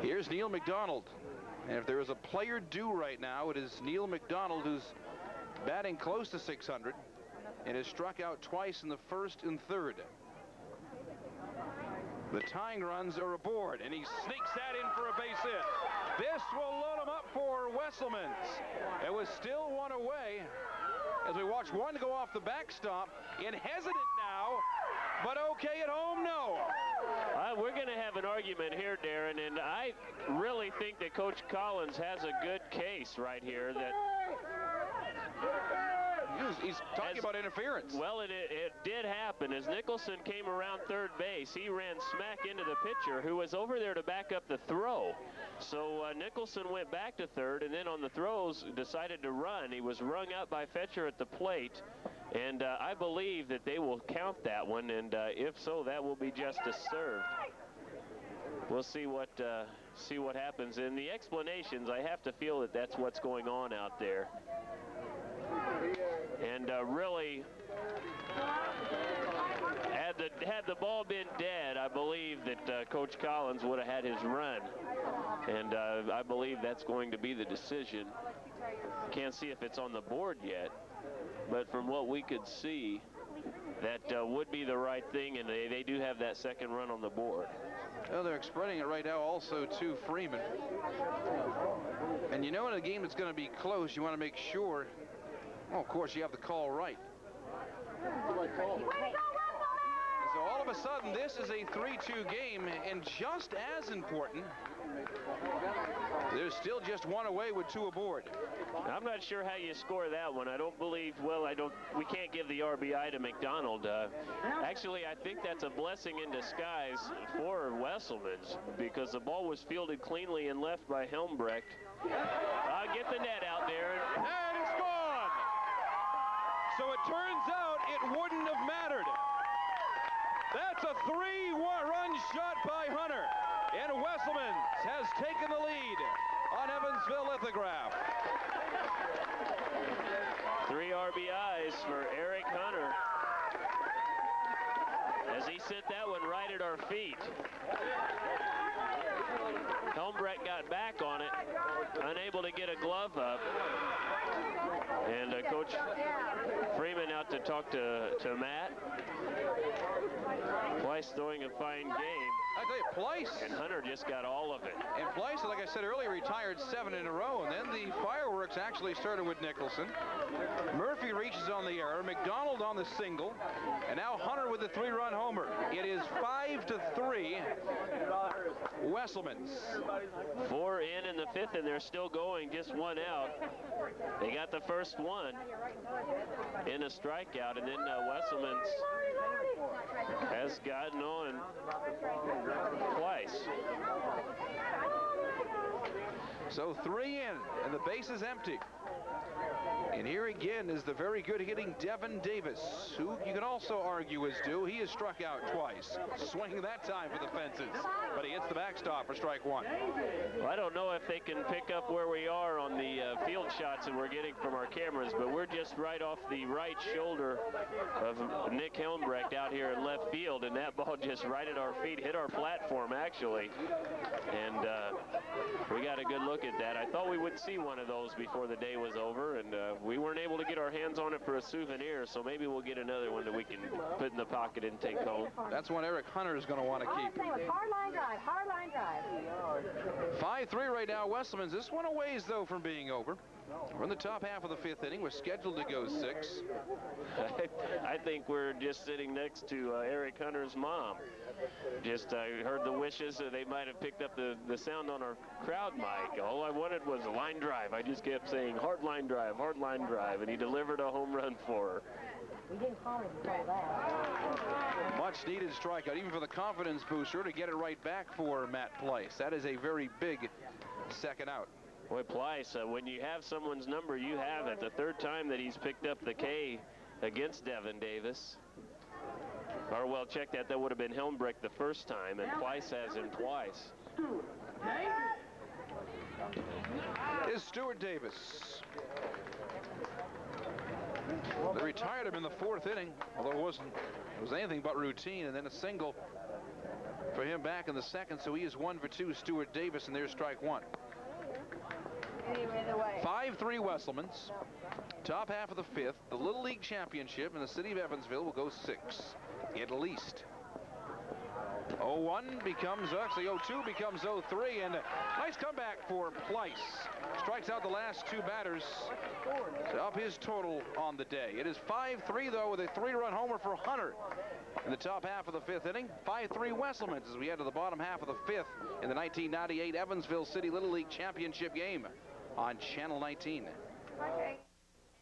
Here's Neil McDonald. And if there is a player due right now, it is Neil McDonald, who's batting close to 600 and has struck out twice in the 1st and 3rd. The tying runs are aboard, and he sneaks that in for a base hit. This will load him up for Wesselman's. It was still 1 away as we watch one go off the backstop. And hesitant now, but okay at home, no. We're going to have an argument here, Darren, and I really think that Coach Collins has a good case right here. That he's talking about interference. Well, it did happen. As Nicholson came around 3rd base, he ran smack into the pitcher, who was over there to back up the throw. So Nicholson went back to 3rd, and then on the throws decided to run. He was rung out by Fetcher at the plate, and I believe that they will count that one, and if so, that will be justice served. We'll see what happens. In the explanations, I have to feel that that's what's going on out there. And really, had the ball been dead, I believe that Coach Collins would have had his run. And I believe that's going to be the decision. Can't see if it's on the board yet, but from what we could see, that would be the right thing, and they do have that 2nd run on the board. Well, they're spreading it right now also to Freeman. And you know, in a game that's going to be close, you want to make sure, well, of course, you have the call right. So all of a sudden, this is a 3-2 game, and just as important, there's still just one away with 2 aboard. I'm not sure how you score that one. I don't believe, well, we can't give the RBI to McDonald. Actually, I think that's a blessing in disguise for Wesselman's, because the ball was fielded cleanly and left by Helmbrecht. Get the net out there. And it's gone. So it turns out it wouldn't have mattered. That's a 3-run shot by Hunter. And Wesselman's has taken the lead on Evansville Lithograph. 3 RBIs for Eric Hunter, as he sent that one right at our feet. Helmbrecht got back on it, unable to get a glove up. And Coach Freeman out to talk to Matt. Pleiss throwing a fine game. I tell you, Pleiss. And Hunter just got all of it. And Pleiss, like I said earlier, retired 7 in a row. And then the fireworks actually started with Nicholson. Murphy reaches on the error. McDonald on the single. And now Hunter with the 3-run homer. It is 5-3. Wesselman's. 4 in the 5th, and they're still going, just 1 out. They got the first one in a strikeout, and then Wesselman's has gotten on twice. So 3 in, and the base is empty. And here again is the very good hitting Devin Davis, who you can also argue is due. He has struck out twice, swinging that time for the fences, but he hits the backstop for strike 1. Well, I don't know if they can pick up where we are on the field shots that we're getting from our cameras, but we're just right off the right shoulder of Nick Helmbrecht out here in left field, and that ball just right at our feet, hit our platform actually, and we got a good look at that. I thought we would see one of those before the day was over, and we weren't able to get our hands on it for a souvenir, so maybe we'll get another one that we can put in the pocket and take home. That's one Eric Hunter is going to want to keep. Hard line drive. 5-3 right now, Wesselman's. This one a ways, though, from being over. We're in the top half of the 5th inning. We're scheduled to go 6. I think we're just sitting next to Eric Hunter's mom. Just heard the wishes. They might have picked up the sound on our crowd mic. All I wanted was a line drive. I just kept saying, hard line drive, and he delivered a home run for her. We didn't call him for that. Much needed strikeout, even for the confidence booster, to get it right back for Matt Pleiss. That is a very big second out. Boy, Pleiss, when you have someone's number, you have it. The 3rd time that he's picked up the K against Devin Davis. Or, well, check that. That would have been Helmbrecht the first time, and Pleiss has him twice. Is Stuart Davis. They retired him in the 4th inning, although it was anything but routine, and then a single for him back in the 2nd, so he is 1 for 2, Stuart Davis, and there's strike 1. 5-3 Wesselman's. Top half of the 5th. The Little League Championship in the city of Evansville will go 6, at least. 0-1 becomes, actually 0-2 becomes 0-3, and a nice comeback for Pleiss. Strikes out the last 2 batters to up his total on the day. It is 5-3, though, with a 3-run homer for Hunter in the top half of the 5th inning. 5-3 Wesselman's as we head to the bottom half of the 5th in the 1998 Evansville City Little League Championship game on Channel 19.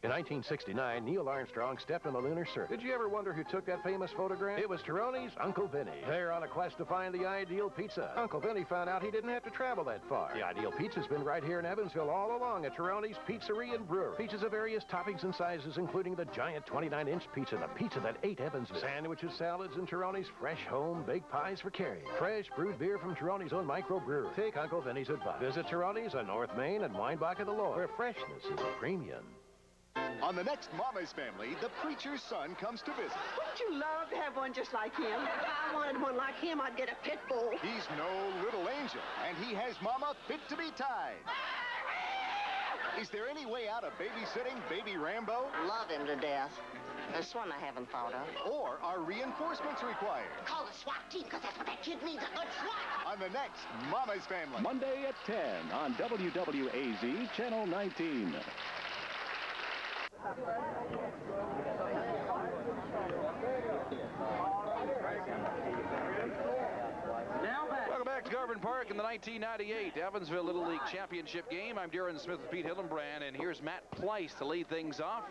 In 1969, Neil Armstrong stepped on the lunar surface. Did you ever wonder who took that famous photograph? It was Tironi's Uncle Vinny. They're on a quest to find the ideal pizza. Uncle Vinny found out he didn't have to travel that far. The ideal pizza's been right here in Evansville all along at Tironi's Pizzeria and Brewery. Pizzas of various toppings and sizes, including the giant 29-inch pizza, the pizza that ate Evansville. Sandwiches, salads, and Tironi's fresh home baked pies for carrying. Fresh brewed beer from Tironi's own microbrewery. Take Uncle Vinny's advice. Visit Tironi's on North Main and Weinbach of the Lord, where freshness is a premium. On the next Mama's Family, the preacher's son comes to visit. Wouldn't you love to have one just like him? If I wanted one like him, I'd get a pit bull. He's no little angel, and he has Mama fit to be tied. Is there any way out of babysitting Baby Rambo? Love him to death. This one I haven't thought of. Or are reinforcements required? Call the SWAT team, because that's what that kid needs, a good SWAT. On the next Mama's Family. Monday at 10 on WWAZ Channel 19. Welcome back to Garvin Park in the 1998 Evansville Little League Championship game. I'm Darren Smith with Pete Hillenbrand, and here's Matt Pleiss to lead things off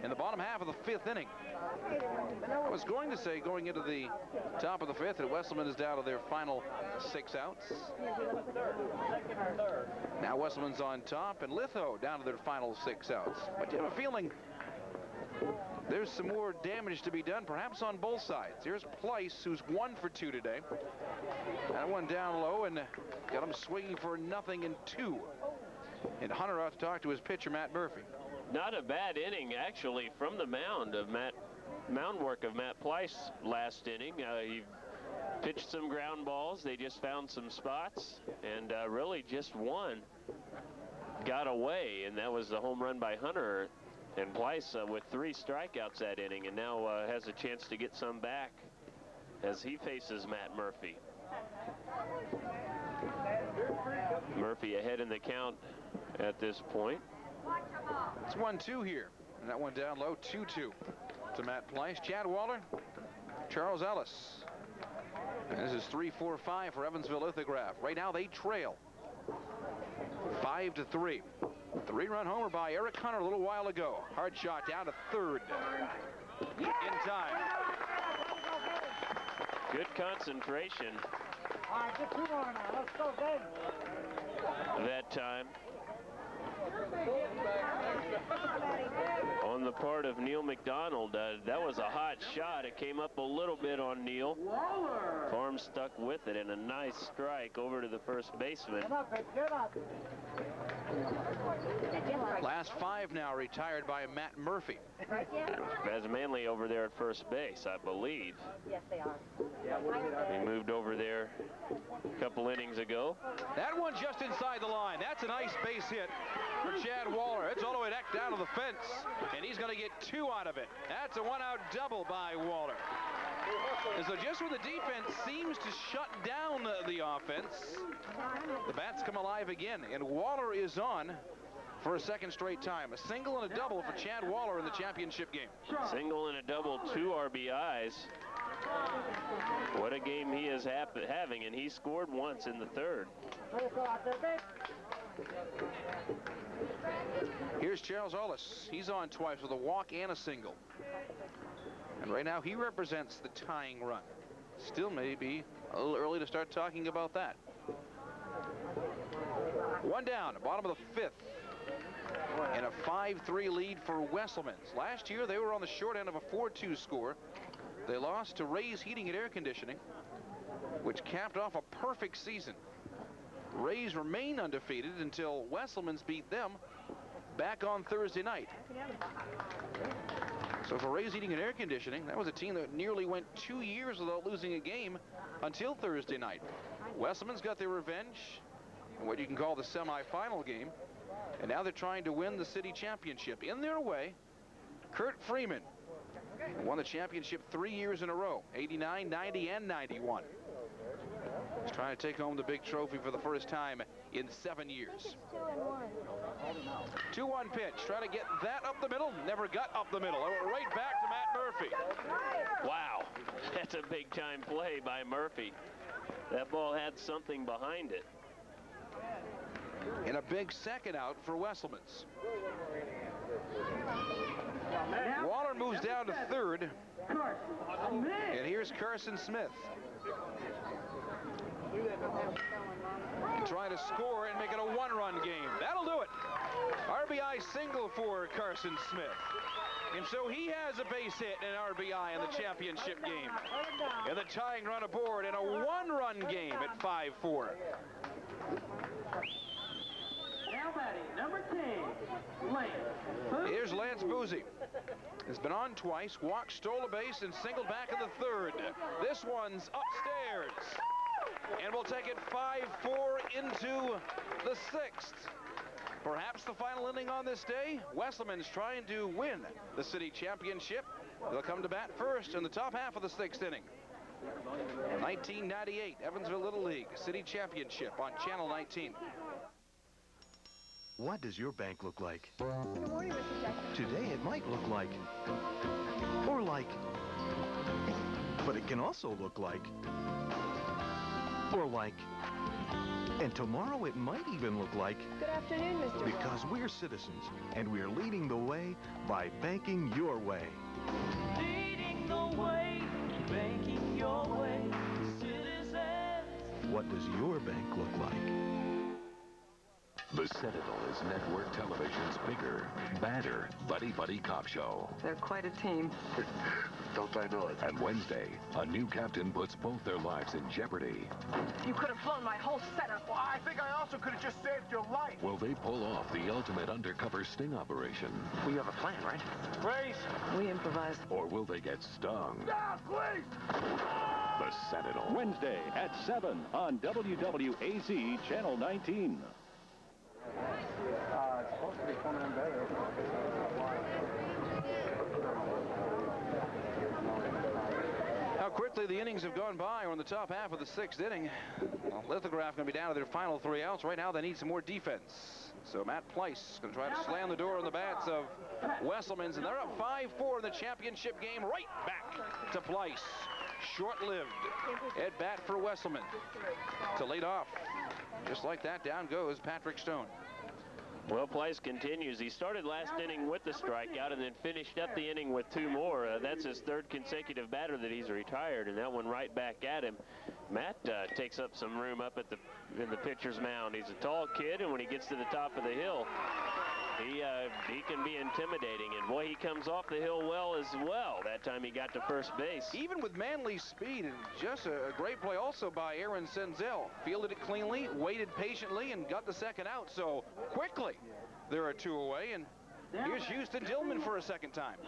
in the bottom half of the 5th inning. I was going to say, going into the top of the 5th, that Wesselman is down to their final 6 outs. Now Wesselman's on top, and Litho down to their final 6 outs. But you have a feeling there's some more damage to be done, perhaps on both sides. Here's Pleiss, who's 1 for 2 today. That one down low, and got him swinging for 0-2. And Hunter out to talk to his pitcher, Matt Murphy. Not a bad inning, actually, from the mound work of Matt Pleiss last inning. He pitched some ground balls. They just found some spots, and really just one got away, and that was the home run by Hunter. And Pleiss with 3 strikeouts that inning, and now has a chance to get some back as he faces Matt Murphy. Murphy ahead in the count at this point. It's 1-2 here, and that one down low, 2-2 to Matt Pleiss. Chad Waller, Charles Ellis. And this is 3-4-5 for Evansville Lithograph. Right now they trail 5-3. 3-run homer by Eric Hunter a little while ago. Hard shot down to third. In time. Good concentration. All right, get 2 on now. Let's go, Dave. That time. On the part of Neil McDonald, that was a hot shot. It came up a little bit on Neil. Farm stuck with it, and a nice strike over to the first baseman. Get up, get up. Last 5 now retired by Matt Murphy. As Manley over there at first base, I believe. Yes, they are. He moved over there a couple innings ago. That one just inside the line. That's a nice base hit for Chad Waller. It's all the way back down to the fence, and he's going to get 2 out of it. That's a 1-out double by Waller. And so just when the defense seems to shut down the offense, the bats come alive again, and Waller is on for a 2nd straight time. A single and a double for Chad Waller in the championship game. Single and a double, 2 RBIs. What a game he is having, and he scored once in the 3rd. Here's Charles Ellis. He's on twice with a walk and a single. And right now he represents the tying run. Still may be a little early to start talking about that. 1 down, bottom of the 5th. And a 5-3 lead for Wesselman's. Last year they were on the short end of a 4-2 score. They lost to Ray's Heating and Air Conditioning, which capped off a perfect season. Rays remain undefeated until Wesselman's beat them back on Thursday night. So for Rays Heating and Air Conditioning, that was a team that nearly went 2 years without losing a game until Thursday night. Wesselman's got their revenge in what you can call the semifinal game, and now they're trying to win the city championship. In their way, Kurt Freeman won the championship 3 years in a row, 89, 90, and 91. He's trying to take home the big trophy for the first time in 7 years. 2-1 pitch, trying to get that up the middle, never got up the middle. Right back to Matt Murphy. Wow, that's a big time play by Murphy. That ball had something behind it. And a big 2nd out for Wesselman's. Waller moves down to 3rd. And here's Carson Smith. Trying to score and make it a 1-run game. That'll do it. RBI single for Carson Smith. And so he has a base hit and an RBI in the championship game. And the tying run aboard in a 1-run game at 5-4. Now batting, number 10, Lance. Here's Lance Boozy. Has been on twice, walked, stole a base, and singled back in the 3rd. This one's upstairs. And we'll take it 5-4 into the 6th. Perhaps the final inning on this day. Wesselman's trying to win the city championship. They'll come to bat first in the top half of the 6th inning. 1998 Evansville Little League City Championship on Channel 19. What does your bank look like? Good morning, Mr. Jackson. Today it might look like, or like, but it can also look like, or like, and tomorrow it might even look like. Good afternoon, Mr. Because we're citizens, and we're leading the way by banking your way. Leading the way, banking your way, citizens. What does your bank look like? The Sentinel is network television's bigger, badder, buddy-buddy cop show. They're quite a team. Don't I know it? And Wednesday, a new captain puts both their lives in jeopardy. You could have blown my whole setup. Well, I think I also could have just saved your life. Will they pull off the ultimate undercover sting operation? Well, you have a plan, right? Please. We improvised. Or will they get stung? No, please. The Sentinel. Wednesday at 7 on WWAZ Channel 19. It's supposed to be coming in better. How quickly the innings have gone by. We're in the top half of the 6th inning. Well, Lithograph going to be down to their final 3 outs. Right now they need some more defense. So Matt Pleiss going to try to slam the door on the bats of Wesselman's, and they're up 5-4 in the championship game. Right back to Pleiss. Short-lived at bat for Wesselman to lead off. Just like that, down goes Patrick Stone. Well, Pleiss continues. He started last inning with the strikeout and then finished up the inning with 2 more. That's his 3rd consecutive batter that he's retired, and that one right back at him. Matt takes up some room up at in the pitcher's mound. He's a tall kid, and when he gets to the top of the hill, he can be intimidating, and boy, he comes off the hill well as well. That time he got to first base. Even with Manley's speed, and just a great play also by Aaron Senzel. Fielded it cleanly, waited patiently, and got the 2nd out. So quickly, there are 2 away, and here's Houston Dillman for a 2nd time.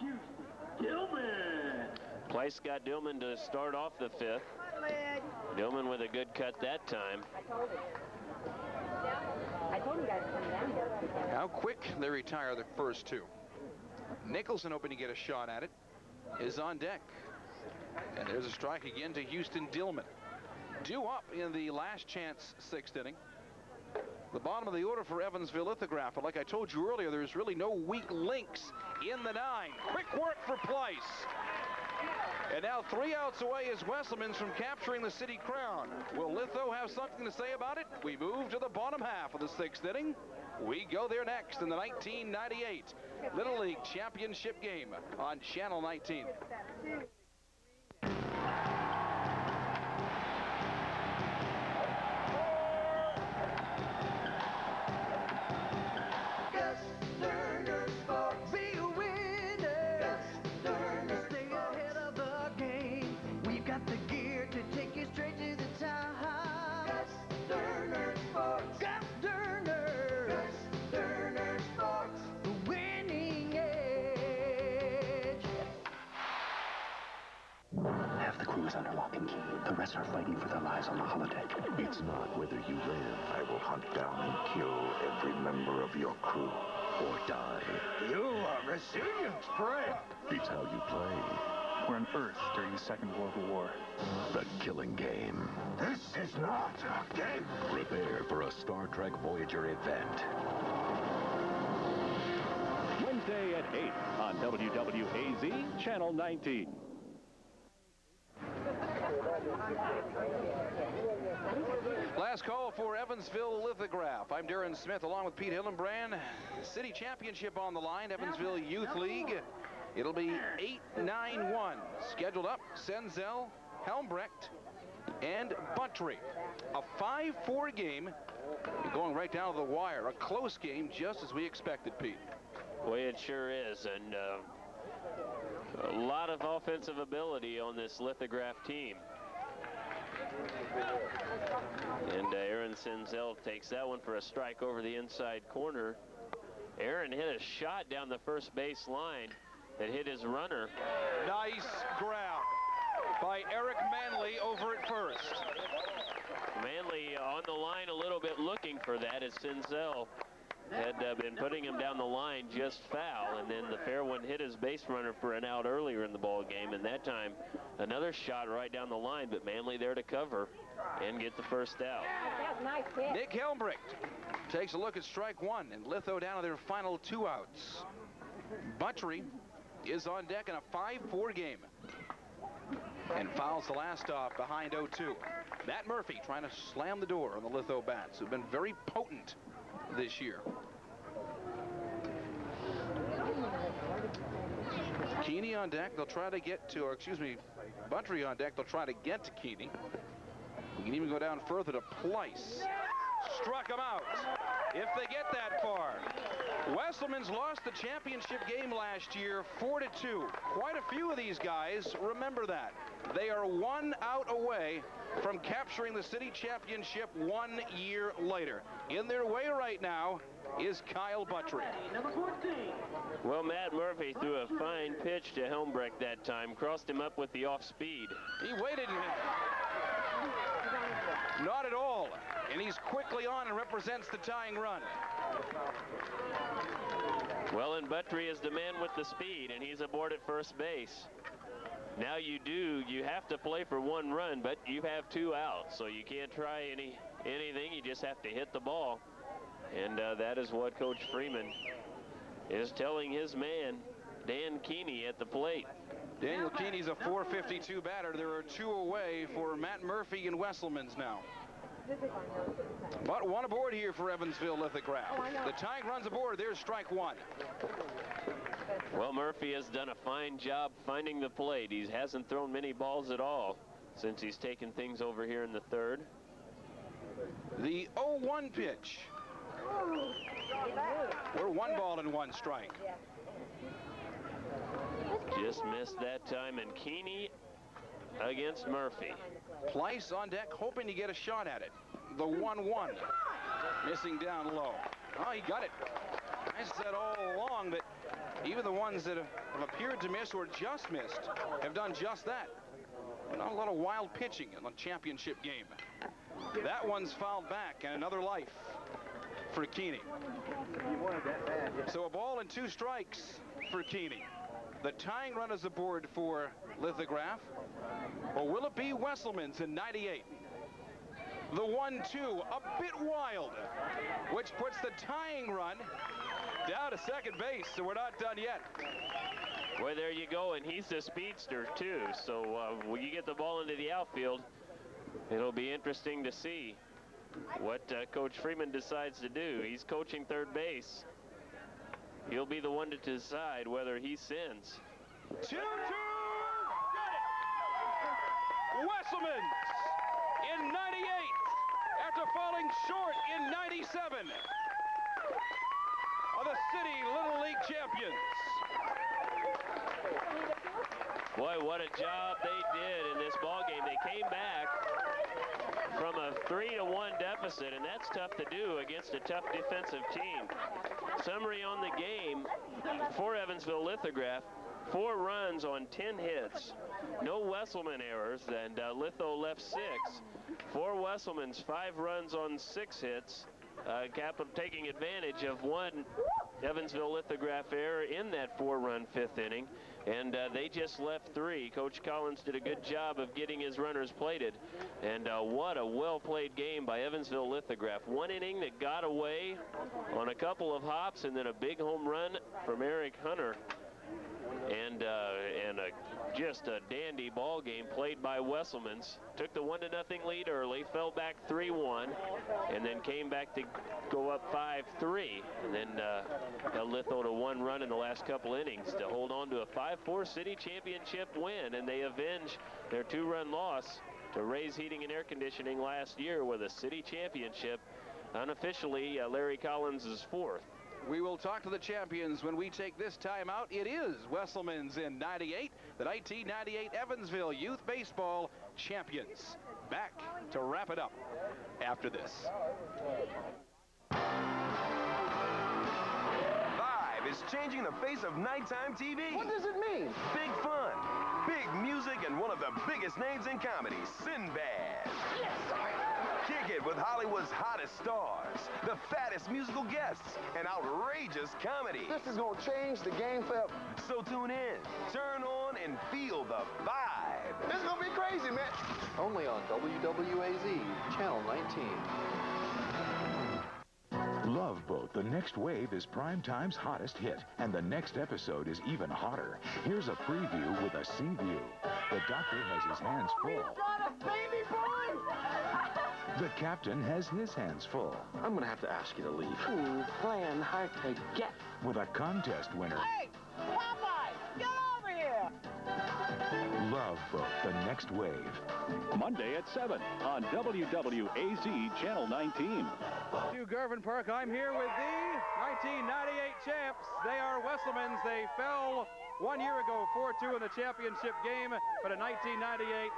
Dillman. Pleiss got Dillman to start off the 5th. Dillman with a good cut that time. I told you guys to come down here. How quick they retire the first 2. Nicholson hoping to get a shot at it is on deck. And there's a strike again to Houston Dillman. 2 up in the last chance 6th inning. The bottom of the order for Evansville Lithograph. But like I told you earlier, there's really no weak links in the 9. Quick work for Pleiss. And now 3 outs away is Wesselman's from capturing the city crown. Will Litho have something to say about it? We move to the bottom half of the 6th inning. We go there next in the 1998 Little League Championship game on Channel 19. Under lock and key. The rest are fighting for their lives on the holodeck. It's not whether you live. I will hunt down and kill every member of your crew or die. You are resilient, friend. It's how you play. We're on Earth during the Second World War. The Killing Game. This is not a game. Prepare for a Star Trek Voyager event. Wednesday at 8 on WWAZ Channel 19. Last call for Evansville Lithograph. I'm Darren Smith along with Pete Hillenbrand. City Championship on the line, Evansville Youth League. It'll be 8-9-1. Scheduled up, Senzel, Helmbrecht, and Buttry. A 5-4 game going right down to the wire. A close game, just as we expected, Pete. Well, it sure is, and a lot of offensive ability on this Lithograph team. And Aaron Senzel takes that one for a strike over the inside corner. Aaron hit a shot down the first base line that hit his runner. Nice grab by Eric Manley over at first. Manley on the line a little bit looking for that as Senzel had been putting him down the line just foul, and then the fair one hit his base runner for an out earlier in the ball game, and that time another shot right down the line, but Manley there to cover and get the first out. Nick Helmbrecht takes a look at strike one, and Litho down to their final 2 outs. Buttrey is on deck in a 5-4 game and fouls the last off behind 0-2. Matt Murphy trying to slam the door on the Litho bats, who've been very potent this year. Keeney on deck. They'll try to get to, or excuse me, Buttrey on deck. They'll try to get to Keeney. We can even go down further to Pleiss. Struck him out. If they get that far. Wesselman's lost the championship game last year 4-2. Quite a few of these guys remember that. They are 1 out away from capturing the city championship 1 year later. In their way right now is Kyle Buttrey. Well, Matt Murphy threw a fine pitch to Helmbrecht that time, crossed him up with the off speed. He waited. Not at all. And he's quickly on and represents the tying run. Well, and Buttrey is the man with the speed, and he's aboard at first base. Now you have to play for 1 run, but you have 2 outs, so you can't try anything. You just have to hit the ball. And that is what Coach Freeman is telling his man, Dan Keeney, at the plate. Daniel Keeney's a .452 batter. There are 2 away for Matt Murphy and Wesselman's now. But 1 aboard here for Evansville Lithograph. The tying runs aboard. There's strike 1. Well, Murphy has done a fine job finding the plate. He hasn't thrown many balls at all since he's taken things over here in the 3rd. The 0-1 pitch. We're 1 ball and 1 strike. Just missed that time, and Keeney against Murphy. Pleiss on deck, hoping to get a shot at it. The 1-1. Missing down low. Oh, he got it. I said all along that even the ones that have appeared to miss or just missed have done just that. Not a lot of wild pitching in the championship game. That one's fouled back, and another life for Keeney. So a ball and 2 strikes for Keeney. The tying run is aboard for Lithograph. Or will it be Wesselman's in 98? The 1-2, a bit wild, which puts the tying run down to second base, so we're not done yet. Well, there you go, and he's a speedster, too. So when you get the ball into the outfield, it'll be interesting to see what Coach Freeman decides to do. He's coaching third base. He'll be the one to decide whether he sends. 2-2! Wesselman's in 98 after falling short in 97 are the City Little League champions. Boy, what a job they did in this ball game. They came back from a 3-1 deficit, and that's tough to do against a tough defensive team. Summary on the game for Evansville Lithograph: 4 runs on 10 hits. No Wesselman errors, and Litho left 6. For Wesselman's 5 runs on 6 hits. Capital taking advantage of 1 Evansville Lithograph error in that 4-run 5th inning, and they just left 3. Coach Collins did a good job of getting his runners plated, and what a well-played game by Evansville Lithograph. 1 inning that got away on a couple of hops, and then a big home run from Eric Hunter, and just a dandy ball game played by Wesselman's. Took the 1-0 lead early, fell back 3-1, and then came back to go up 5-3, and then Litho to 1 run in the last couple innings to hold on to a 5-4 city championship win, and they avenge their 2-run loss to Ray's Heating and Air Conditioning last year with a city championship. Unofficially, Larry Collins is 4th. We will talk to the champions when we take this time out. It is Wesselman's in 98, the 1998 Evansville Youth Baseball champions. Back to wrap it up after this. Vive is changing the face of nighttime TV. What does it mean? Big fun, big music, and one of the biggest names in comedy, Sinbad. Yes, sir. Kick it with Hollywood's hottest stars, the fattest musical guests, and outrageous comedy. This is going to change the game forever. So tune in, turn on, and feel the vibe. This is going to be crazy, man. Only on WWAZ, Channel 19. Love Boat, The Next Wave is Primetime's hottest hit, and the next episode is even hotter. Here's a preview with a sea view. The doctor has his hands full. We've got a baby boy! The captain has his hands full. I'm going to have to ask you to leave. Ooh, playing hard to get. With a contest winner. Hey, Popeye, get over here! Love Boat, The Next Wave. Monday at 7 on WWAZ Channel 19. To Garvin Park, I'm here with the 1998 champs. They are Wesselmans. They fell 1 year ago, 4-2 in the championship game, but in 1998,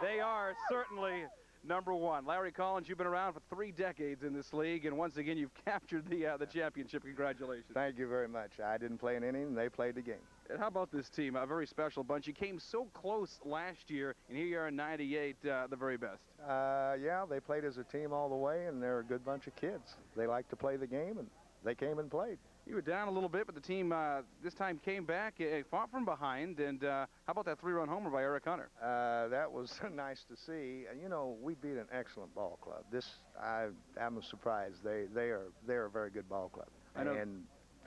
they are certainly number one. Larry Collins, you've been around for 3 decades in this league, and once again, you've captured the championship. Congratulations. Thank you very much. I didn't play an inning, and they played the game. And how about this team? A very special bunch. You came so close last year, and here you are in 98, the very best. Yeah, they played as a team all the way, and they're a good bunch of kids. They like to play the game, and they came and played. You were down a little bit, but the team this time came back, fought from behind, and how about that 3-run homer by Eric Hunter? That was nice to see. You know, we beat an excellent ball club. I'm surprised. They're a very good ball club. I know. And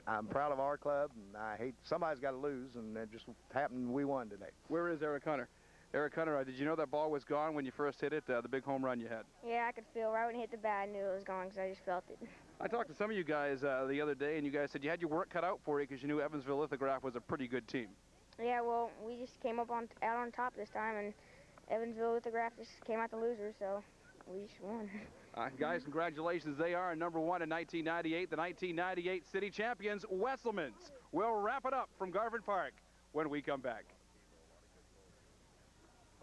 I'm proud of our club, and I hate somebody's got to lose, and it just happened we won today. Where is Eric Hunter? Eric Hunter, did you know that ball was gone when you first hit it, the big home run you had? Yeah, I could feel right when it hit the bat. I knew it was gone because I just felt it. I talked to some of you guys the other day, and you guys said you had your work cut out for you because you knew Evansville Lithograph was a pretty good team. Yeah, well, we just came out on top this time, and Evansville Lithograph just came out the loser, so we just won. Guys, congratulations. They are number one in 1998, the 1998 city champions, Wesselmans. We'll wrap it up from Garvin Park when we come back.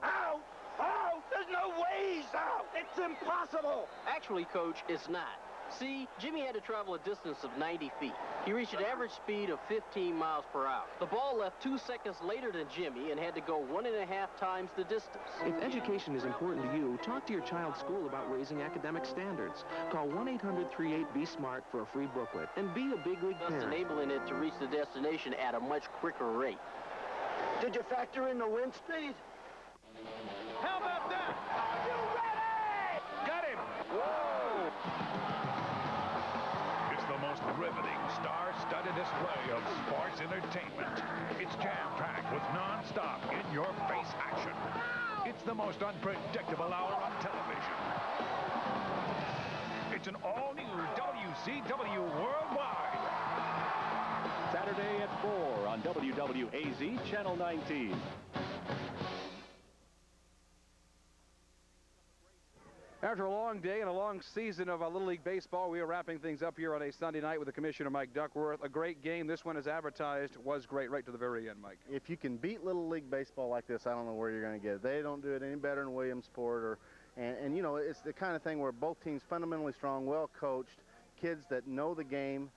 Ow! Ow! There's no way he's out! It's impossible! Actually, Coach, it's not. See, Jimmy had to travel a distance of 90 feet. He reached an average speed of 15 miles per hour. The ball left 2 seconds later than Jimmy and had to go 1.5 times the distance. If education is important to you, talk to your child's school about raising academic standards. Call 1-800-38-BE-SMART for a free booklet and be a big league parent. Thus enabling it to reach the destination at a much quicker rate. Did you factor in the wind speed? How about that? Are you ready? Got him! Whoa! It's the most riveting, star-studded display of sports entertainment. It's jam-packed with non-stop, in-your-face action. It's the most unpredictable hour on television. It's an all-new WCW Worldwide. Saturday at 4 on WWAZ Channel 19. After a long day and a long season of Little League Baseball, we are wrapping things up here on a Sunday night with the Commissioner, Mike Duckworth. A great game. This one, as advertised, was great right to the very end, Mike. If you can beat Little League Baseball like this, I don't know where you're going to get it. They don't do it any better than Williamsport. And you know, it's the kind of thing where both teams fundamentally strong, well coached, kids that know the game,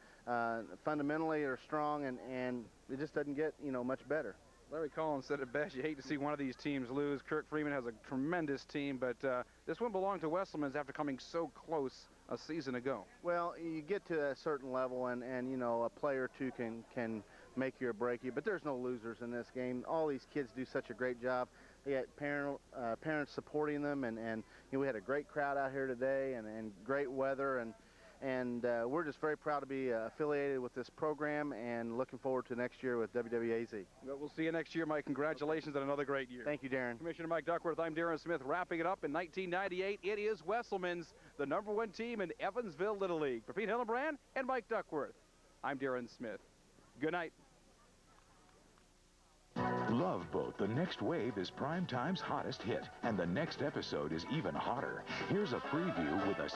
fundamentally are strong, and it just doesn't get, you know, much better. Larry Collins said it best. You hate to see one of these teams lose. Kirk Freeman has a tremendous team, but this one belonged to Wesselmans after coming so close a season ago. Well, you get to a certain level, and you know, a player or two can make you or break you, but there's no losers in this game. All these kids do such a great job. They had parents supporting them, and you know, we had a great crowd out here today, and great weather, and we're just very proud to be affiliated with this program and looking forward to next year with WWAZ. We'll see you next year, Mike. Congratulations on another great year. Thank you, Darren. Commissioner Mike Duckworth, I'm Darren Smith. Wrapping it up in 1998, it is Wesselmans, the #1 team in Evansville Little League. For Pete Hillenbrand and Mike Duckworth, I'm Darren Smith. Good night. Love Boat, The Next Wave is Primetime's hottest hit, and the next episode is even hotter. Here's a preview with a